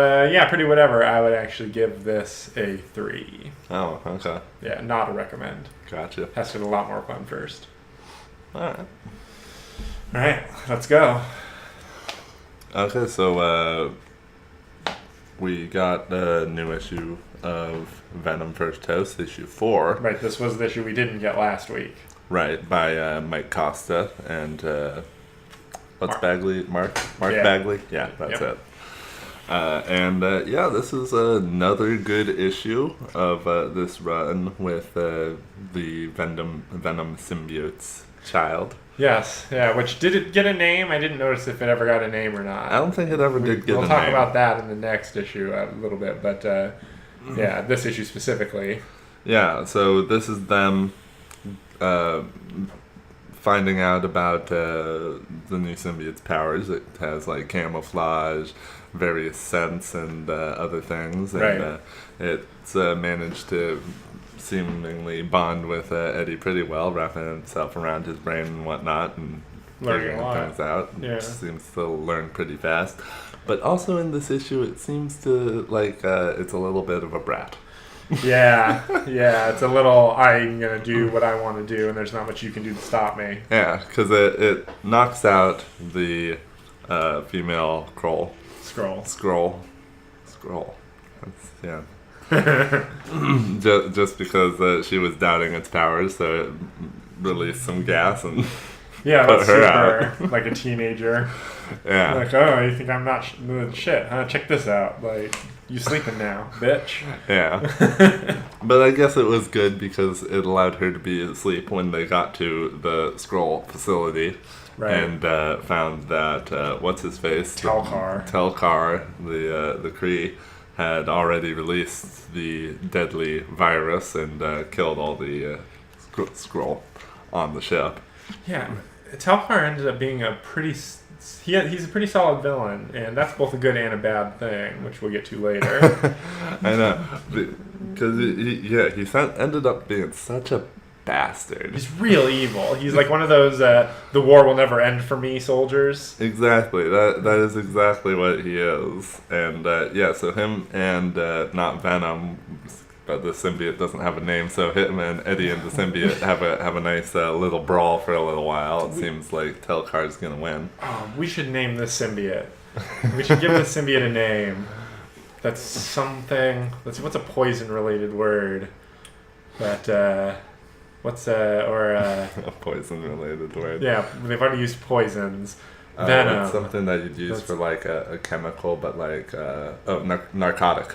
pretty whatever. I would actually give this a 3. Oh, okay. Yeah, not a recommend. Gotcha. Has to get a lot more fun first. All right, let's go. Okay, so we got a new issue of Venom First House, issue 4. Right, this was the issue we didn't get last week. Right, by Mike Costa and Bagley? Mark Yeah. Bagley? Yeah, that's it. This is another good issue of this run with the Venom symbiote's child. Yes, yeah, which did it get a name? I didn't notice if it ever got a name or not. I don't think it ever did get a name. We'll talk about that in the next issue a little bit, but this issue specifically. Yeah, so this is them finding out about the new symbiote's powers. It has like camouflage, various scents, and other things, and it's managed to seemingly bond with Eddie pretty well, wrapping himself around his brain and whatnot, and figuring things out. Yeah. Seems to learn pretty fast. But also in this issue, it seems to like it's a little bit of a brat. Yeah, it's a little, I'm going to do what I want to do, and there's not much you can do to stop me. Yeah, because it knocks out the female Skrull. Yeah. just because she was doubting its powers, so it released some gas and put her out. Like a teenager. Yeah. Like, oh, you think I'm not shit, huh? Check this out. Like, you sleeping now, bitch. Yeah. But I guess it was good because it allowed her to be asleep when they got to the Skrull facility. Right. And found that, what's his face? Telkar, the Kree, had already released the deadly virus and killed all the Skrull on the ship. Yeah, Telkar ended up being he's a pretty solid villain, and that's both a good and a bad thing, which we'll get to later. I know, because he ended up being such a bastard. He's real evil. He's like one of those the war will never end for me soldiers. Exactly. That is exactly what he is. And so him and not Venom, but the symbiote doesn't have a name, so him and Eddie and the symbiote have a nice little brawl for a little while. It seems like Telkar's gonna win. Oh, we should name this symbiote. We should give this symbiote a name. That's something. Let's see, what's a poison-related word? That a poison-related word. Yeah, they've already used poisons. Venom. It's something that you'd use for like a chemical, but like narcotic.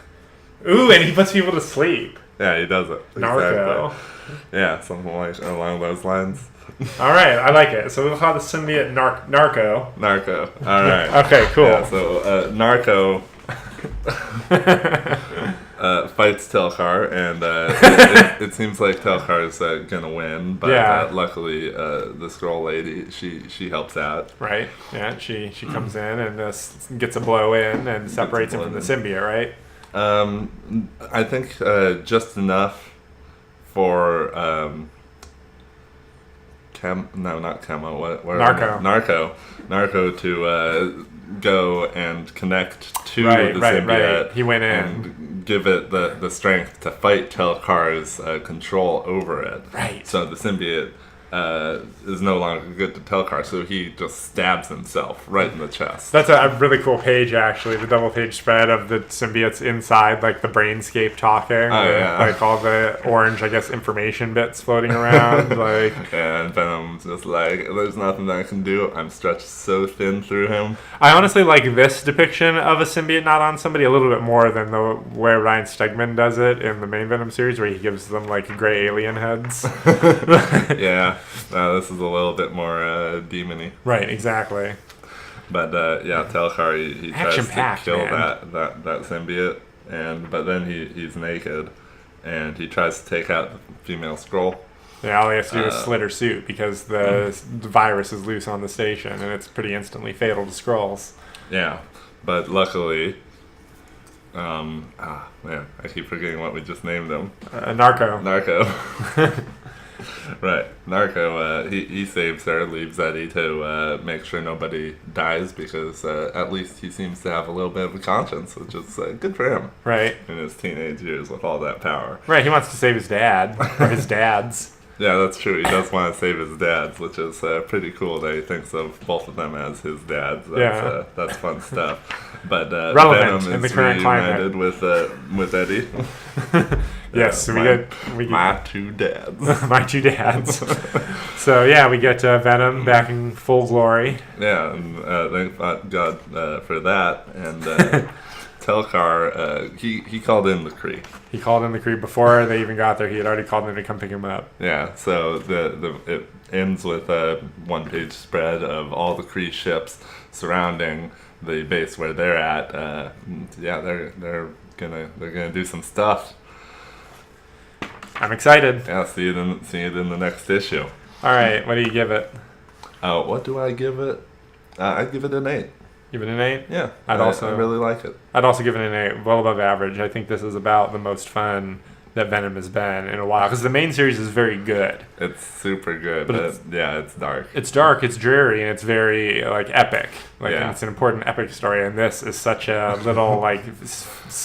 Ooh, and he puts people to sleep. Yeah, he does it. Narco. Exactly. Yeah, something like along those lines. All right, I like it. So we'll call the symbiote Narco. Narco. All right. Okay, cool. Yeah, so Narco fights Telkar, and it seems like Telkar is gonna win. But luckily, the Scroll Lady she helps out. Right. Yeah. She comes in and gets a blow in and separates him from the symbiote. Right. I think just enough for Narco to go and connect to the symbiote. Right. He went in and give it the strength to fight Telkar's control over it. Right. So the symbiote is no longer good to Telkar, so he just stabs himself right in the chest. That's a really cool page, actually, the double page spread of the symbiotes inside, like the brainscape talking, like all the orange, I guess, information bits floating around. Like, and Venom's just like, there's nothing I can do. I'm stretched so thin through him. I honestly like this depiction of a symbiote not on somebody a little bit more than the way Ryan Stegman does it in the main Venom series, where he gives them like gray alien heads. Yeah. This is a little bit more demon-y. Right, exactly. But Telkar he tries to kill that symbiote, but then he's naked, and he tries to take out the female Skrull. Yeah, all he has to do is slit her suit because the virus is loose on the station, and it's pretty instantly fatal to Skrulls. Yeah, but luckily, man, I keep forgetting what we just named him. Narco. Right. Narco, he saves her, leaves Eddie to make sure nobody dies because at least he seems to have a little bit of a conscience, which is good for him. Right. In his teenage years with all that power. Right, he wants to save his dad, or his dads. Yeah, that's true. He does want to save his dads, which is pretty cool that he thinks of both of them as his dads. That's fun stuff. But Venom is reunited with Eddie. Yes, we my two dads. My two dads. So yeah, we get Venom back in full glory. Yeah, and thank God for that. And Telkar, he called in the Kree. He called in the Kree before they even got there. He had already called in to come pick him up. Yeah, so it ends with a one-page spread of all the Kree ships surrounding the base where they're at. They're gonna do some stuff. I'm excited. Yeah, see it in the next issue. All right, what do you give it? What do I give it? I'd give it an 8. Give it an 8? Yeah, I really like it. I'd also give it an 8, well above average. I think this is about the most fun that Venom has been in a while, because the main series is very good. It's super good, but it's dark. It's dark, it's dreary, and it's very epic. It's an important epic story, and this is such a little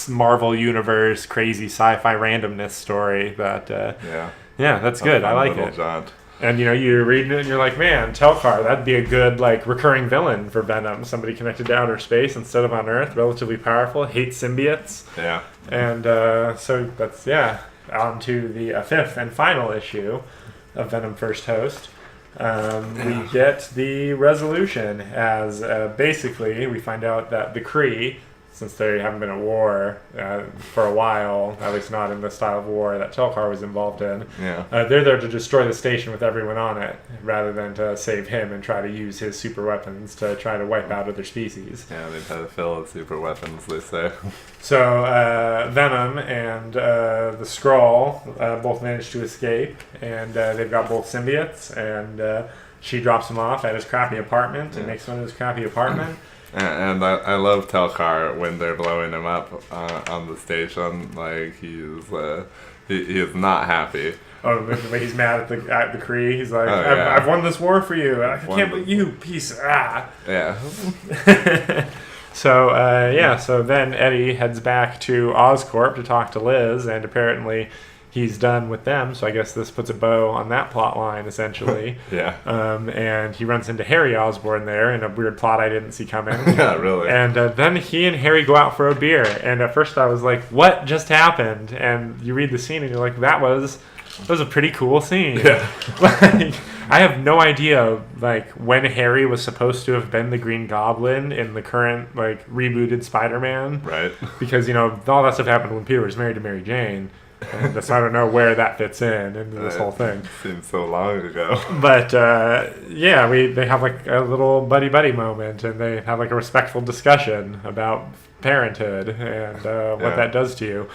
Marvel Universe crazy sci-fi randomness story that that's good. I like it. Jaunt. And you're reading it and you're like, man, Telkar, that'd be a good recurring villain for Venom. Somebody connected to outer space instead of on Earth, relatively powerful, hates symbiotes. Yeah. And so that's on to the fifth and final issue of Venom First Host. We get the resolution as basically we find out that the Kree, since they haven't been at war for a while, at least not in the style of war that Telkar was involved in. Yeah. They're there to destroy the station with everyone on it, rather than to save him and try to use his super weapons to try to wipe out other species. Yeah, they've had a fill of super weapons, they say. So Venom and the Skrull both manage to escape, and they've got both symbiotes, and she drops him off at his crappy apartment and makes fun of his crappy apartment. And I love Telkar when they're blowing him up on the station. Like he is not happy. Oh, the way he's mad at the Kree. He's like, I've won this war for you. I can't believe you, piece. Yeah. So then Eddie heads back to Oscorp to talk to Liz, and apparently he's done with them. So I guess this puts a bow on that plot line, essentially. Yeah. And he runs into Harry Osborn there in a weird plot I didn't see coming. Yeah, really. And then he and Harry go out for a beer. And at first I was like, what just happened? And you read the scene and you're like, that was a pretty cool scene. Yeah. Like, I have no idea like when Harry was supposed to have been the Green Goblin in the current like rebooted Spider-Man. Right. Because all that stuff happened when Peter was married to Mary Jane. And so I don't know where that fits into this whole thing. Seems so long ago. But they have like a little buddy moment, and they have like a respectful discussion about parenthood and what that does to you.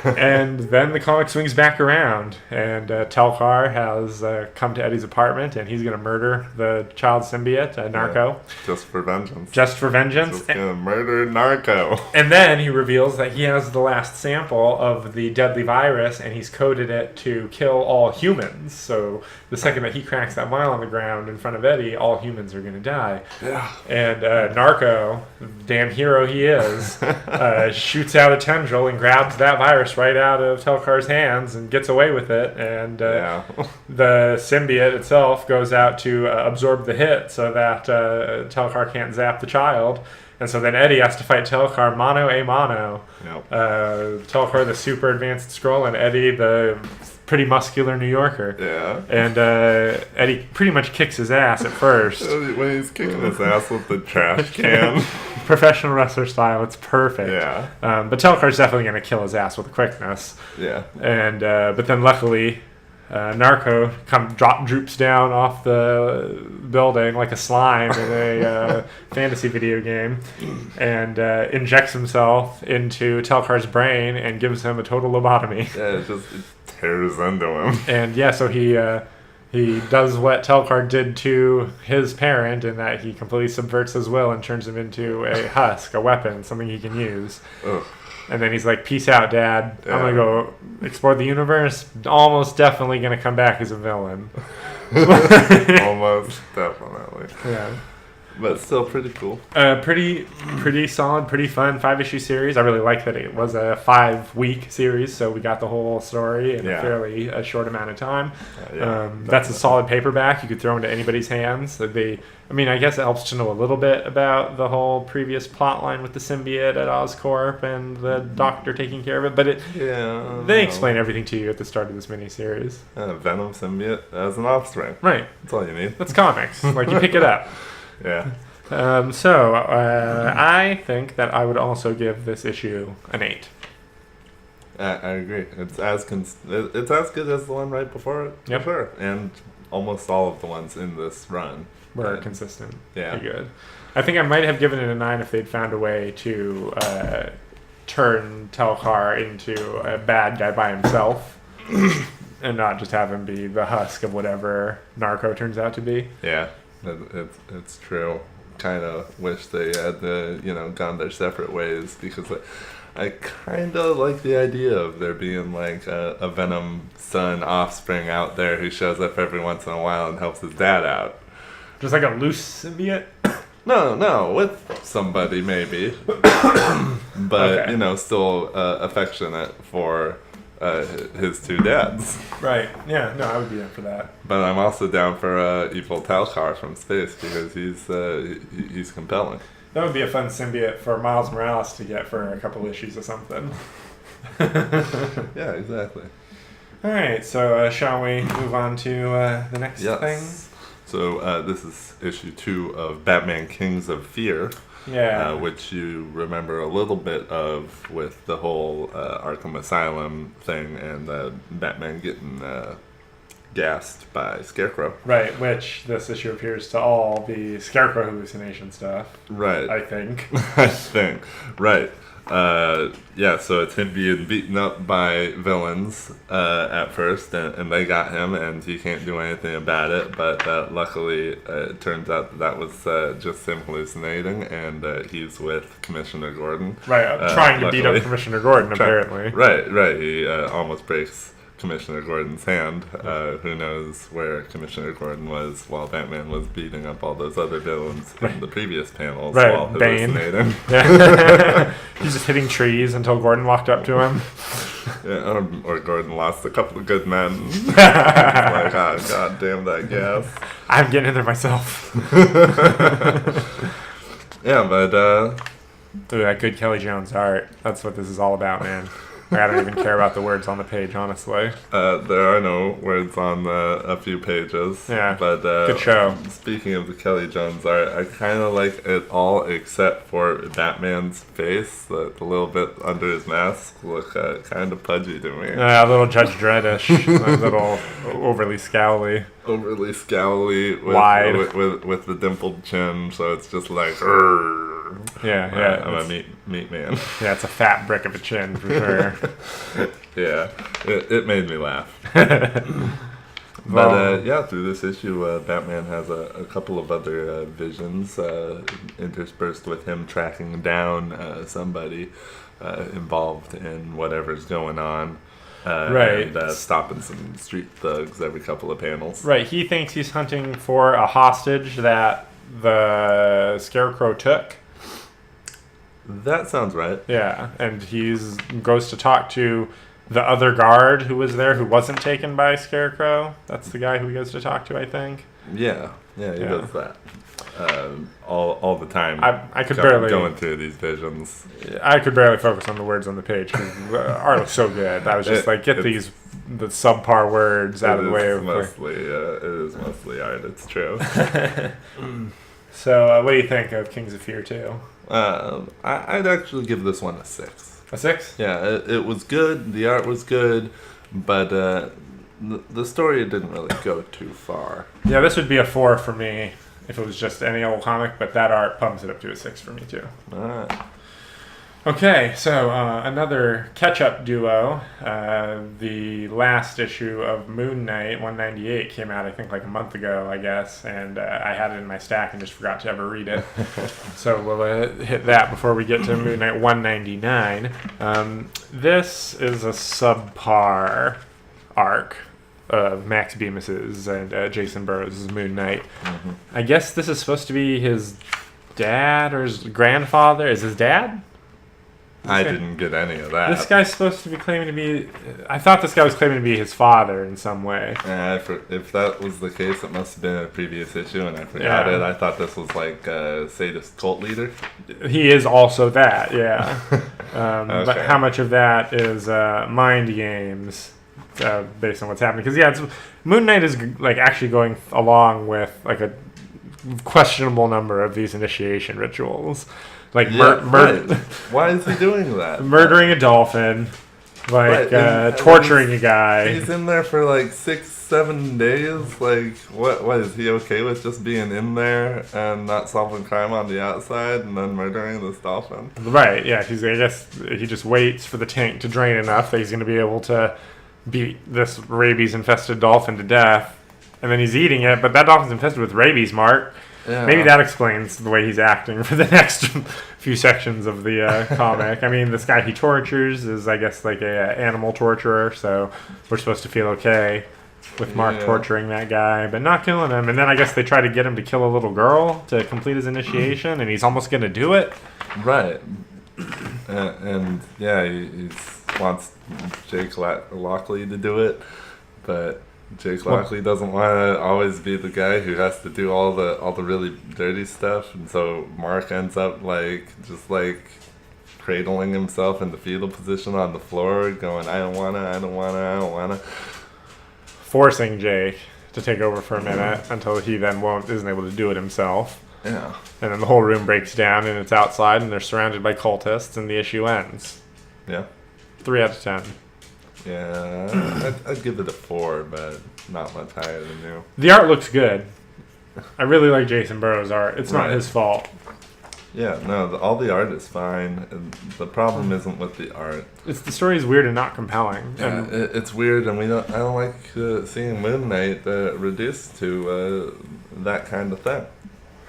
And then the comic swings back around, and Telkar has come to Eddie's apartment, and he's going to murder the child symbiote, Narco. Just for vengeance. Just going to murder Narco. And then he reveals that he has the last sample of the deadly virus, and he's coded it to kill all humans. So the second that he cracks that vial on the ground in front of Eddie, all humans are going to die. Yeah. And Narco, damn hero he is, shoots out a tendril and grabs that virus right out of Telkar's hands and gets away with it, and the symbiote itself goes out to absorb the hit so that Telkar can't zap the child, and so then Eddie has to fight Telkar mano a mano. Yep. Telkar the super advanced Skrull, and Eddie the pretty muscular New Yorker. Yeah. And Eddie pretty much kicks his ass at first. When he's kicking his ass with the trash can. Professional wrestler style, it's perfect. Yeah. But Telkar's definitely going to kill his ass with quickness. Yeah. And but then luckily, Narco droops down off the building like a slime in a fantasy video game, and injects himself into Telkar's brain and gives him a total lobotomy. Yeah, it tears into him. And so he does what Telkar did to his parent, in that he completely subverts his will and turns him into a husk, a weapon, something he can use. Ugh. And then he's like, peace out, Dad. Yeah. I'm going to go explore the universe. Almost definitely going to come back as a villain. Almost definitely. Yeah. But still pretty cool. Pretty solid, pretty fun 5-issue series. I really like that it was a 5-week series, so we got the whole story in a fairly short amount of time. That's a solid paperback. You could throw into anybody's hands. I guess it helps to know a little bit about the whole previous plot line with the symbiote at Oscorp and the doctor taking care of it, but they explain everything to you at the start of this miniseries. Venom symbiote as an offspring. Right. That's all you need. That's comics. Like, you pick it up. Yeah. I think that I would also give this issue an 8. I agree. It's as good as the one right before it. Yep. For sure. And almost all of the ones in this run were consistent. Yeah. Pretty good. I think I might have given it a 9 if they'd found a way to turn Telkar into a bad guy by himself. And not just have him be the husk of whatever Narco turns out to be. Yeah. It's true. Kind of wish they had gone their separate ways, because I kind of like the idea of there being like a Venom son offspring out there who shows up every once in a while and helps his dad out. Just like a loose symbiote? No, with somebody maybe, but okay. Still affectionate for his two dads. Right. Yeah. No, I would be in for that. But I'm also down for evil Telkar from space, because he's compelling. That would be a fun symbiote for Miles Morales to get for a couple issues or something. Yeah, exactly. All right. So shall we move on to the next thing? So this is issue 2 of Batman Kings of Fear. Yeah. Which you remember a little bit of with the whole Arkham Asylum thing and Batman getting gassed by Scarecrow. Right, which this issue appears to all be Scarecrow hallucination stuff. Right. I think. I think. Right. So it's him being beaten up by villains at first, and they got him, and he can't do anything about it. But luckily, it turns out that was just him hallucinating, and he's with Commissioner Gordon. Right, trying to beat up Commissioner Gordon, apparently. Right. He almost breaks Commissioner Gordon's hand. Who knows where Commissioner Gordon was while Batman was beating up all those other villains in the previous panels while hallucinating. Yeah. He's just hitting trees until Gordon walked up to him. Yeah, or Gordon lost a couple of good men. Like, god damn that gas. I'm getting in there myself. Yeah, but Ooh, that good Kelly Jones art. That's what this is all about, man. I don't even care about the words on the page, honestly. There are no words on a few pages. Yeah, but good show. Speaking of the Kelly Jones art, I kind of like it all except for Batman's face. The little bit under his mask look kind of pudgy to me. A little Judge Dredd-ish. A little overly scowly. Overly scowly. Wide. With the dimpled chin, so it's just like... Yeah. I'm a meat man. Yeah, it's a fat brick of a chin, for sure. Yeah, it made me laugh. But through this issue, Batman has a couple of other visions interspersed with him tracking down somebody involved in whatever's going on. Right. And stopping some street thugs every couple of panels. Right, he thinks he's hunting for a hostage that the Scarecrow took. That sounds right. Yeah, and goes to talk to the other guard who was there who wasn't taken by Scarecrow. That's the guy who he goes to talk to, I think. Yeah, he does that. All the time. I could barely going through these visions. I could barely focus on the words on the page because the art was so good. I was just the subpar words out of the way. It is mostly art. It's true. So, what do you think of Kings of Fear 2? I'd actually give this one a 6. A 6? Yeah, it was good. The art was good, but the story didn't really go too far. Yeah, this would be a 4 for me if it was just any old comic, but that art pumps it up to a 6 for me too. All right. Okay, so another catch-up duo. The last issue of Moon Knight 198 came out, I think, like a month ago, I guess, and I had it in my stack and just forgot to ever read it. So we'll hit that before we get to Moon Knight 199. This is a subpar arc of Max Bemis's and Jason Burrows' Moon Knight. Mm-hmm. I guess this is supposed to be his dad or his grandfather. Is his dad? I didn't get any of that. This guy's supposed to be claiming to be... I thought this guy was claiming to be his father in some way. If that was the case, it must have been a previous issue, and I forgot it. I thought this was like a sadist cult leader. He is also that, yeah. Okay. But how much of that is mind games based on what's happening? Because, Moon Knight is like actually going along with like a questionable number of these initiation rituals. Like why is he doing that? Murdering a dolphin, torturing a guy. He's in there for like 6-7 days. Like, what is he okay with just being in there and not solving crime on the outside and then murdering this dolphin? Right. Yeah. I guess he just waits for the tank to drain enough that he's going to be able to beat this rabies-infested dolphin to death, and then he's eating it. But that dolphin's infested with rabies, Mark. Yeah. Maybe that explains the way he's acting for the next few sections of the comic. I mean, this guy he tortures is, I guess, like a animal torturer, so we're supposed to feel okay with Mark torturing that guy, but not killing him. And then I guess they try to get him to kill a little girl to complete his initiation, and he's almost going to do it. Right. He wants Jake Lockley to do it, but... Jake Lockley doesn't want to always be the guy who has to do all the really dirty stuff, and so Mark ends up just cradling himself in the fetal position on the floor, going, I don't wanna. Forcing Jake to take over for a minute until he then isn't able to do it himself. Yeah. And then the whole room breaks down and it's outside and they're surrounded by cultists and the issue ends. Yeah. 3 out of 10. Yeah, I'd give it a 4, but not much higher than you. The art looks good. I really like Jason Burrows' art. It's not his fault. Yeah, no, all the art is fine. And the problem isn't with the art. It's the story is weird and not compelling. Yeah, it's weird, and I don't like seeing Moon Knight reduced to that kind of thing.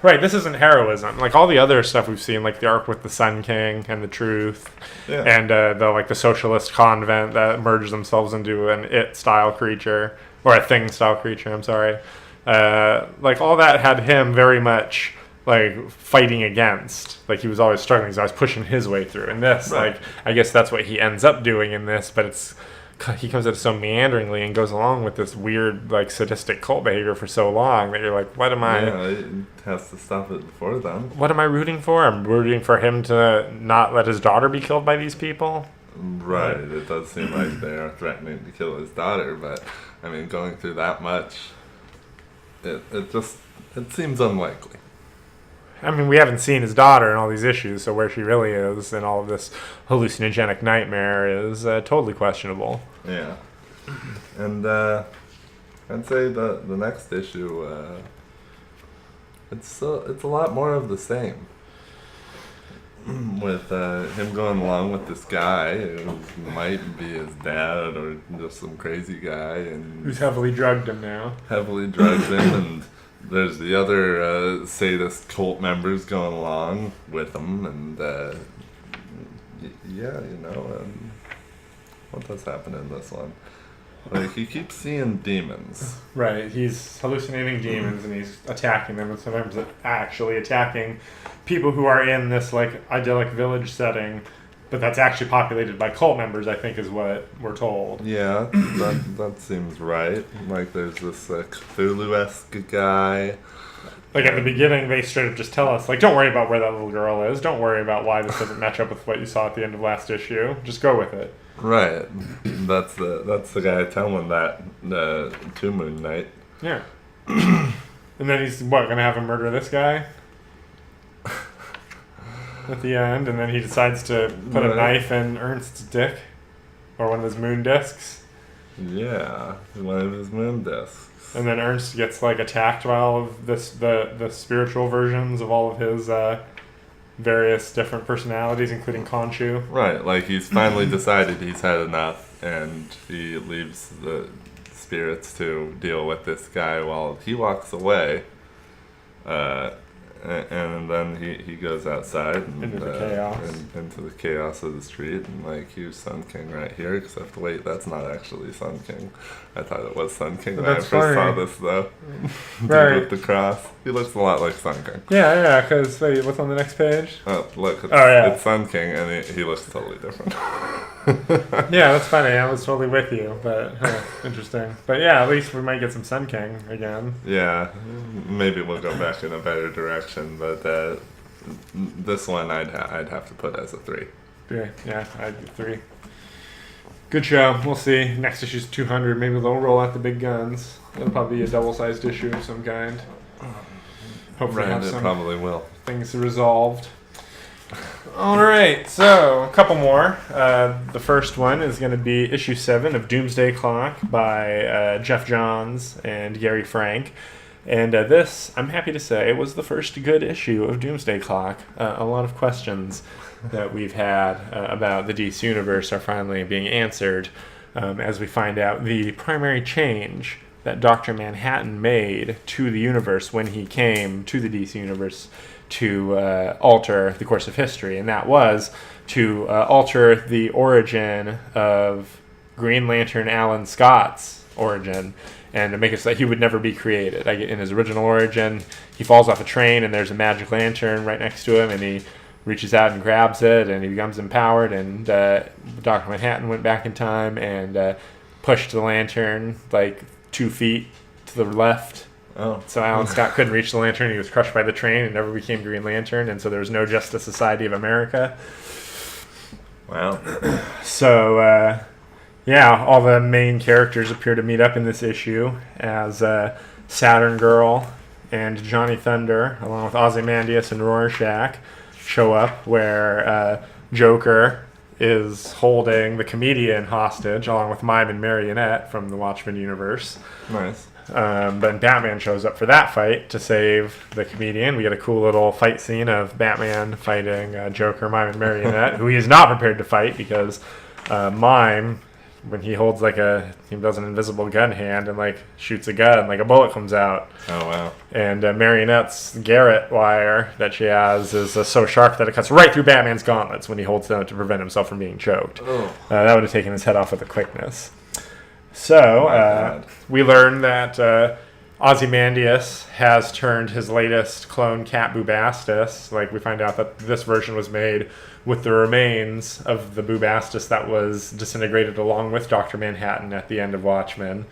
Right, this isn't heroism. Like all the other stuff we've seen, like the arc with the Sun King and the Truth, and the socialist convent that merges themselves into an it-style creature or a thing-style creature. I'm sorry. Like all that had him very much like fighting against. Like he was always struggling. He was always pushing his way through. And this, like, I guess that's what he ends up doing in this. But he comes at it so meanderingly and goes along with this weird, like, sadistic cult behavior for so long that you're like, what am I? Yeah, it has to stop it before then. What am I rooting for? I'm rooting for him to not let his daughter be killed by these people. Right. It does seem like they are threatening to kill his daughter, but I mean, going through that much, it seems unlikely. I mean, we haven't seen his daughter in all these issues, so where she really is in all of this hallucinogenic nightmare is totally questionable. Yeah. And I'd say the next issue, it's a lot more of the same. With him going along with this guy who might be his dad or just some crazy guy. And who's heavily drugged him now. Heavily drugged him, and there's the other sadist cult members going along with him, and what does happen in this one? Like, he keeps seeing demons. Right, he's hallucinating demons, and he's attacking them, and sometimes actually attacking people who are in this, like, idyllic village setting, but that's actually populated by cult members, I think is what we're told. Yeah, that seems right. Like, there's this Cthulhu-esque guy. Like, at the beginning, they straight up just tell us, like, don't worry about where that little girl is. Don't worry about why this doesn't match up with what you saw at the end of last issue. Just go with it. Right. That's the guy telling that to Moon Knight. Yeah. And then he's, going to have him murder this guy? At the end, and then he decides to put a knife in Ernst's dick, or one of his moon discs. Yeah, one of his moon discs. And then Ernst gets like attacked by all of the spiritual versions of all of his various different personalities, including Khonshu. Right, like he's finally decided he's had enough, and he leaves the spirits to deal with this guy while he walks away. And then he goes outside and, into the chaos. Into the chaos of the street, and like, here's Sun King right here. Except wait, that's not actually Sun King. I thought it was Sun King when I first saw this though. Right. With the cross, he looks a lot like Sun King. Yeah. Because wait, what's on the next page? Oh look, it's Sun King, and he looks totally different. Yeah, that's funny. I was totally with you, but interesting. But yeah, at least we might get some Sun King again. Yeah, maybe we'll go back in a better direction, but this one I'd have to put as a 3. Yeah, I'd do 3. Good show. We'll see. Next issue's 200. Maybe they'll roll out the big guns. It'll probably be a double-sized issue of some kind. Hopefully have some probably will. Things resolved. All right, so a couple more. The first one is going to be issue 7 of Doomsday Clock by Jeff Johns and Gary Frank. And this, I'm happy to say, was the first good issue of Doomsday Clock. A lot of questions that we've had about the DC Universe are finally being answered as we find out the primary change that Dr. Manhattan made to the universe when he came to the DC Universe to alter the course of history, and that was to alter the origin of Green Lantern Alan Scott's origin, and to make it so that he would never be created. In his original origin, he falls off a train, and there's a magic lantern right next to him, and he reaches out and grabs it, and he becomes empowered, and Dr. Manhattan went back in time and pushed the lantern like 2 feet to the left. Oh. So Alan Scott couldn't reach the lantern. He was crushed by the train and never became Green Lantern, and so there was no Justice Society of America. Wow. So, all the main characters appear to meet up in this issue as Saturn Girl and Johnny Thunder, along with Ozymandias and Rorschach, show up where Joker is holding the comedian hostage, along with Mime and Marionette from the Watchmen universe. Nice. But Batman shows up for that fight to save the comedian. We get a cool little fight scene of Batman fighting Joker, Mime, and Marionette, who he is not prepared to fight because Mime, when he holds he does an invisible gun hand and shoots a gun, a bullet comes out. Oh wow! And Marionette's Garrett wire that she has is so sharp that it cuts right through Batman's gauntlets when he holds them to prevent himself from being choked. Oh. That would have taken his head off with a quickness. So we learn that Ozymandias has turned his latest clone cat Bubastis. We find out that this version was made with the remains of the Bubastis that was disintegrated along with Dr. Manhattan at the end of Watchmen.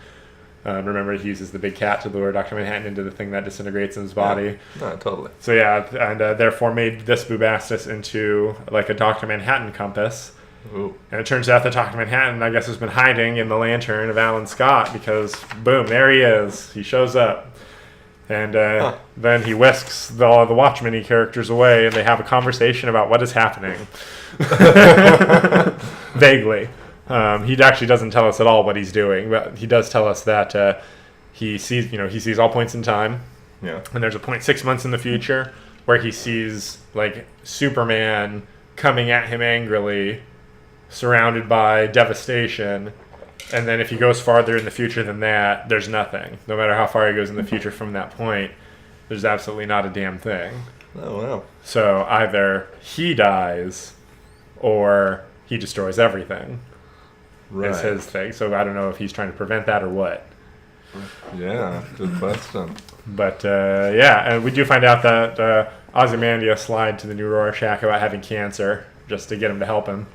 Remember, he uses the big cat to lure Dr. Manhattan into the thing that disintegrates in his body. Yeah. No, totally. So yeah, and therefore made this Bubastis into a Dr. Manhattan compass. Ooh. And it turns out that Dr. Manhattan, I guess, has been hiding in the lantern of Alan Scott because, boom, there he is. He shows up. And then he whisks all the Watchmen-y characters away, and they have a conversation about what is happening. Vaguely. He actually doesn't tell us at all what he's doing, but he does tell us that he sees all points in time. Yeah. And there's a point 6 months in the future where he sees, Superman coming at him angrily, surrounded by devastation, and then if he goes farther in the future than that, there's nothing. No matter how far he goes in the future from that point, there's absolutely not a damn thing. Oh, wow. So either he dies, or he destroys everything. Right. Is his thing. So I don't know if he's trying to prevent that or what. Yeah, good question. But, and we do find out that Ozymandias lied to the new Rorschach about having cancer, just to get him to help him,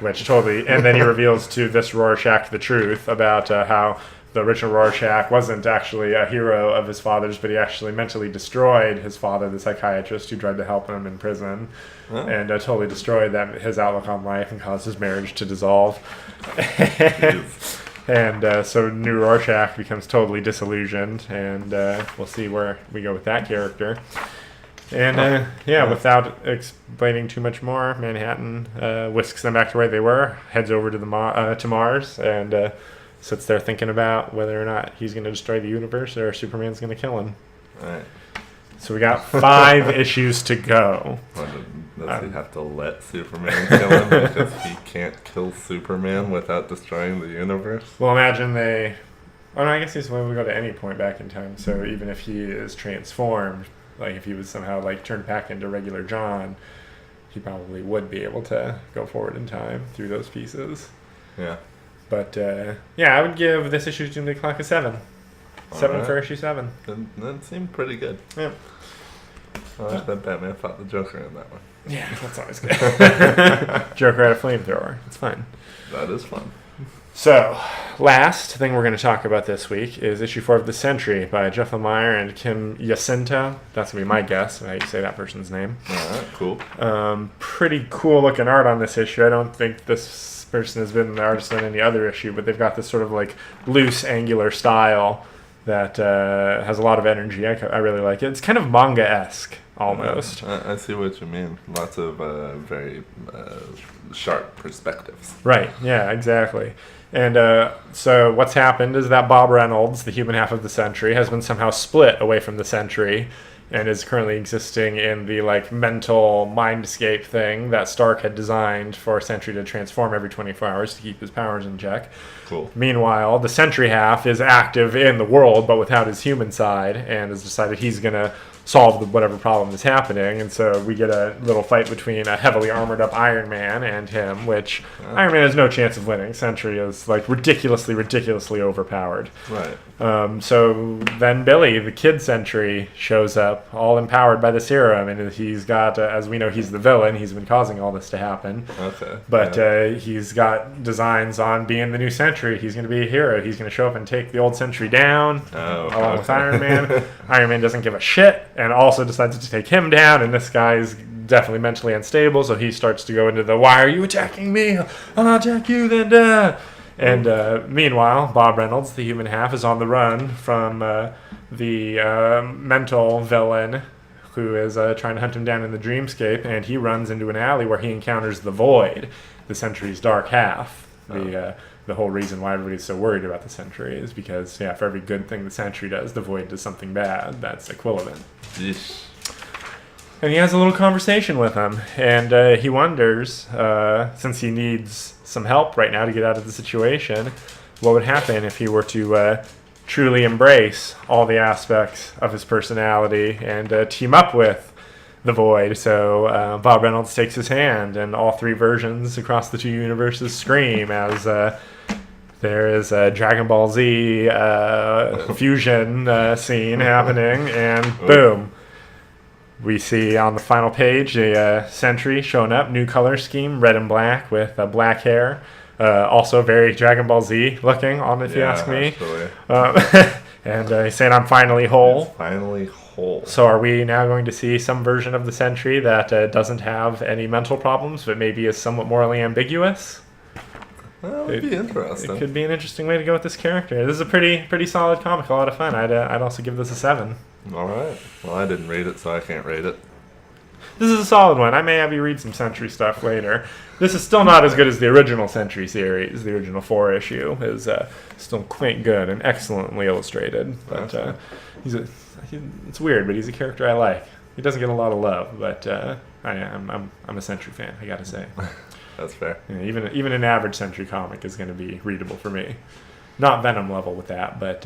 which totally, and then he reveals to this Rorschach the truth about how the original Rorschach wasn't actually a hero of his father's, but he actually mentally destroyed his father, the psychiatrist who tried to help him in prison, and totally destroyed his outlook on life and caused his marriage to dissolve. And so new Rorschach becomes totally disillusioned, and we'll see where we go with that character. And without explaining too much more, Manhattan whisks them back to where they were, heads over to to Mars, and sits there thinking about whether or not he's going to destroy the universe or Superman's going to kill him. All right. So we got 5 issues to go. Does he have to let Superman kill him because he can't kill Superman without destroying the universe? Well, imagine I guess he's when we go to any point back in time. So even if he is transformed, if he was somehow turned back into regular John, he probably would be able to go forward in time through those pieces. Yeah. But I would give this issue to the clock a 7. 7 for issue 7. That seemed pretty good. Yeah. I like that Batman fought the Joker in that one. Yeah, that's always good. Joker had a flamethrower. It's fine. That is fun. So, last thing we're going to talk about this week is issue 4 of The Sentry by Jeff Lemire and Kim Jacinto. That's going to be my guess, how you say that person's name. All right, cool. Pretty cool looking art on this issue. I don't think this person has been the artist on any other issue, but they've got this sort of loose, angular style that has a lot of energy. I really like it. It's kind of manga-esque, almost. I see what you mean. Lots of very sharp perspectives. Right, yeah, exactly. And so what's happened is that Bob Reynolds, the human half of the Sentry, has been somehow split away from the Sentry and is currently existing in the mental mindscape thing that Stark had designed for Sentry to transform every 24 hours to keep his powers in check. Cool. Meanwhile, the Sentry half is active in the world but without his human side and has decided he's going to solve whatever problem is happening, and so we get a little fight between a heavily armored up Iron Man and him, which Iron Man has no chance of winning. Sentry is ridiculously overpowered. Right. So then Billy, the kid Sentry, shows up, all empowered by the serum, and he's got, as we know, he's the villain. He's been causing all this to happen. Okay. But he's got designs on being the new Sentry. He's going to be a hero. He's going to show up and take the old Sentry down, along with Iron Man. Iron Man doesn't give a shit, and also decides to take him down, and this guy's definitely mentally unstable, so he starts to go into the, why are you attacking me? I'll attack you, then And meanwhile, Bob Reynolds, the human half, is on the run from the mental villain who is trying to hunt him down in the dreamscape, and he runs into an alley where he encounters the Void, the Sentry's dark half, the the whole reason why everybody's so worried about the Sentry is because, for every good thing the Sentry does, the Void does something bad. That's equivalent. Yeesh. And he has a little conversation with him, and he wonders, since he needs some help right now to get out of the situation, what would happen if he were to truly embrace all the aspects of his personality and team up with the Void. So Bob Reynolds takes his hand, and all three versions across the two universes scream as there is a Dragon Ball Z fusion scene happening, and boom. We see on the final page a Sentry showing up, new color scheme, red and black with black hair. Also very Dragon Ball Z looking, if you ask me. And he's saying, I'm finally whole. Finally whole. So are we now going to see some version of the Sentry that doesn't have any mental problems, but maybe is somewhat morally ambiguous? Well, it would be interesting. It could be an interesting way to go with this character. This is a pretty solid comic, a lot of fun. I'd also give this a 7. All right. Well, I didn't read it, so I can't rate it. This is a solid one. I may have you read some Sentry stuff later. This is still not as good as the original Sentry series. The original 4-issue is still quite good and excellently illustrated. But it's weird, but he's a character I like. He doesn't get a lot of love, but I'm a Sentry fan, I gotta say. That's fair. Even an average Sentry comic is going to be readable for me. Not Venom level with that, but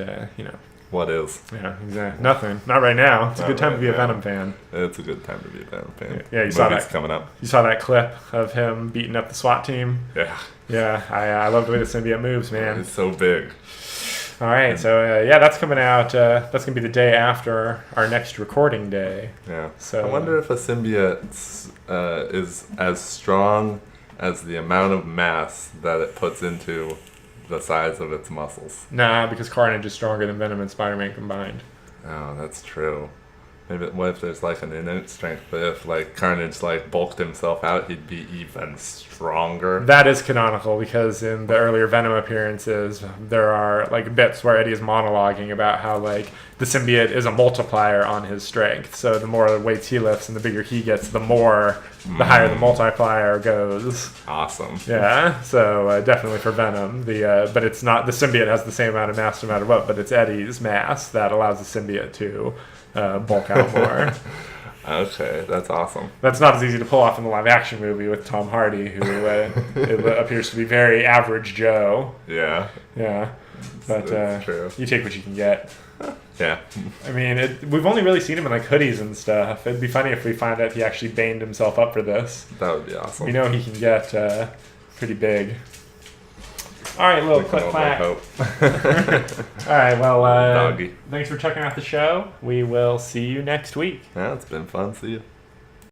What is? Yeah, exactly. Nothing. Not right now. It's a good time to be a Venom fan. It's a good time to be a Venom fan. Yeah, you saw that coming up. You saw that clip of him beating up the SWAT team. Yeah. Yeah, I love the way the symbiote moves, man. It's so big. All right, so that's coming out. That's gonna be the day after our next recording day. Yeah. So I wonder if a symbiote is as strong as the amount of mass that it puts into the size of its muscles. Nah, because Carnage is stronger than Venom and Spider-Man combined. Oh, that's true. Maybe what if there's like an innate strength, but if like Carnage like bulked himself out, he'd be even stronger. That is canonical because in the earlier Venom appearances, there are like bits where Eddie is monologuing about how like the symbiote is a multiplier on his strength. So the more weights he lifts and the bigger he gets, the higher the multiplier goes. Awesome. Yeah. So definitely for Venom, but it's not the symbiote has the same amount of mass no matter what, but it's Eddie's mass that allows the symbiote to bulk out more. Okay, that's awesome. That's not as easy to pull off in the live-action movie with Tom Hardy, who appears to be very average Joe. Yeah. Yeah. But true. You take what you can get. Yeah. I mean, we've only really seen him in like hoodies and stuff. It'd be funny if we find out he actually baned himself up for this. That would be awesome. We know he can get pretty big. All right, little click-clack. All right, well, Doggy. Thanks for checking out the show. We will see you next week. Yeah, it's been fun. See you.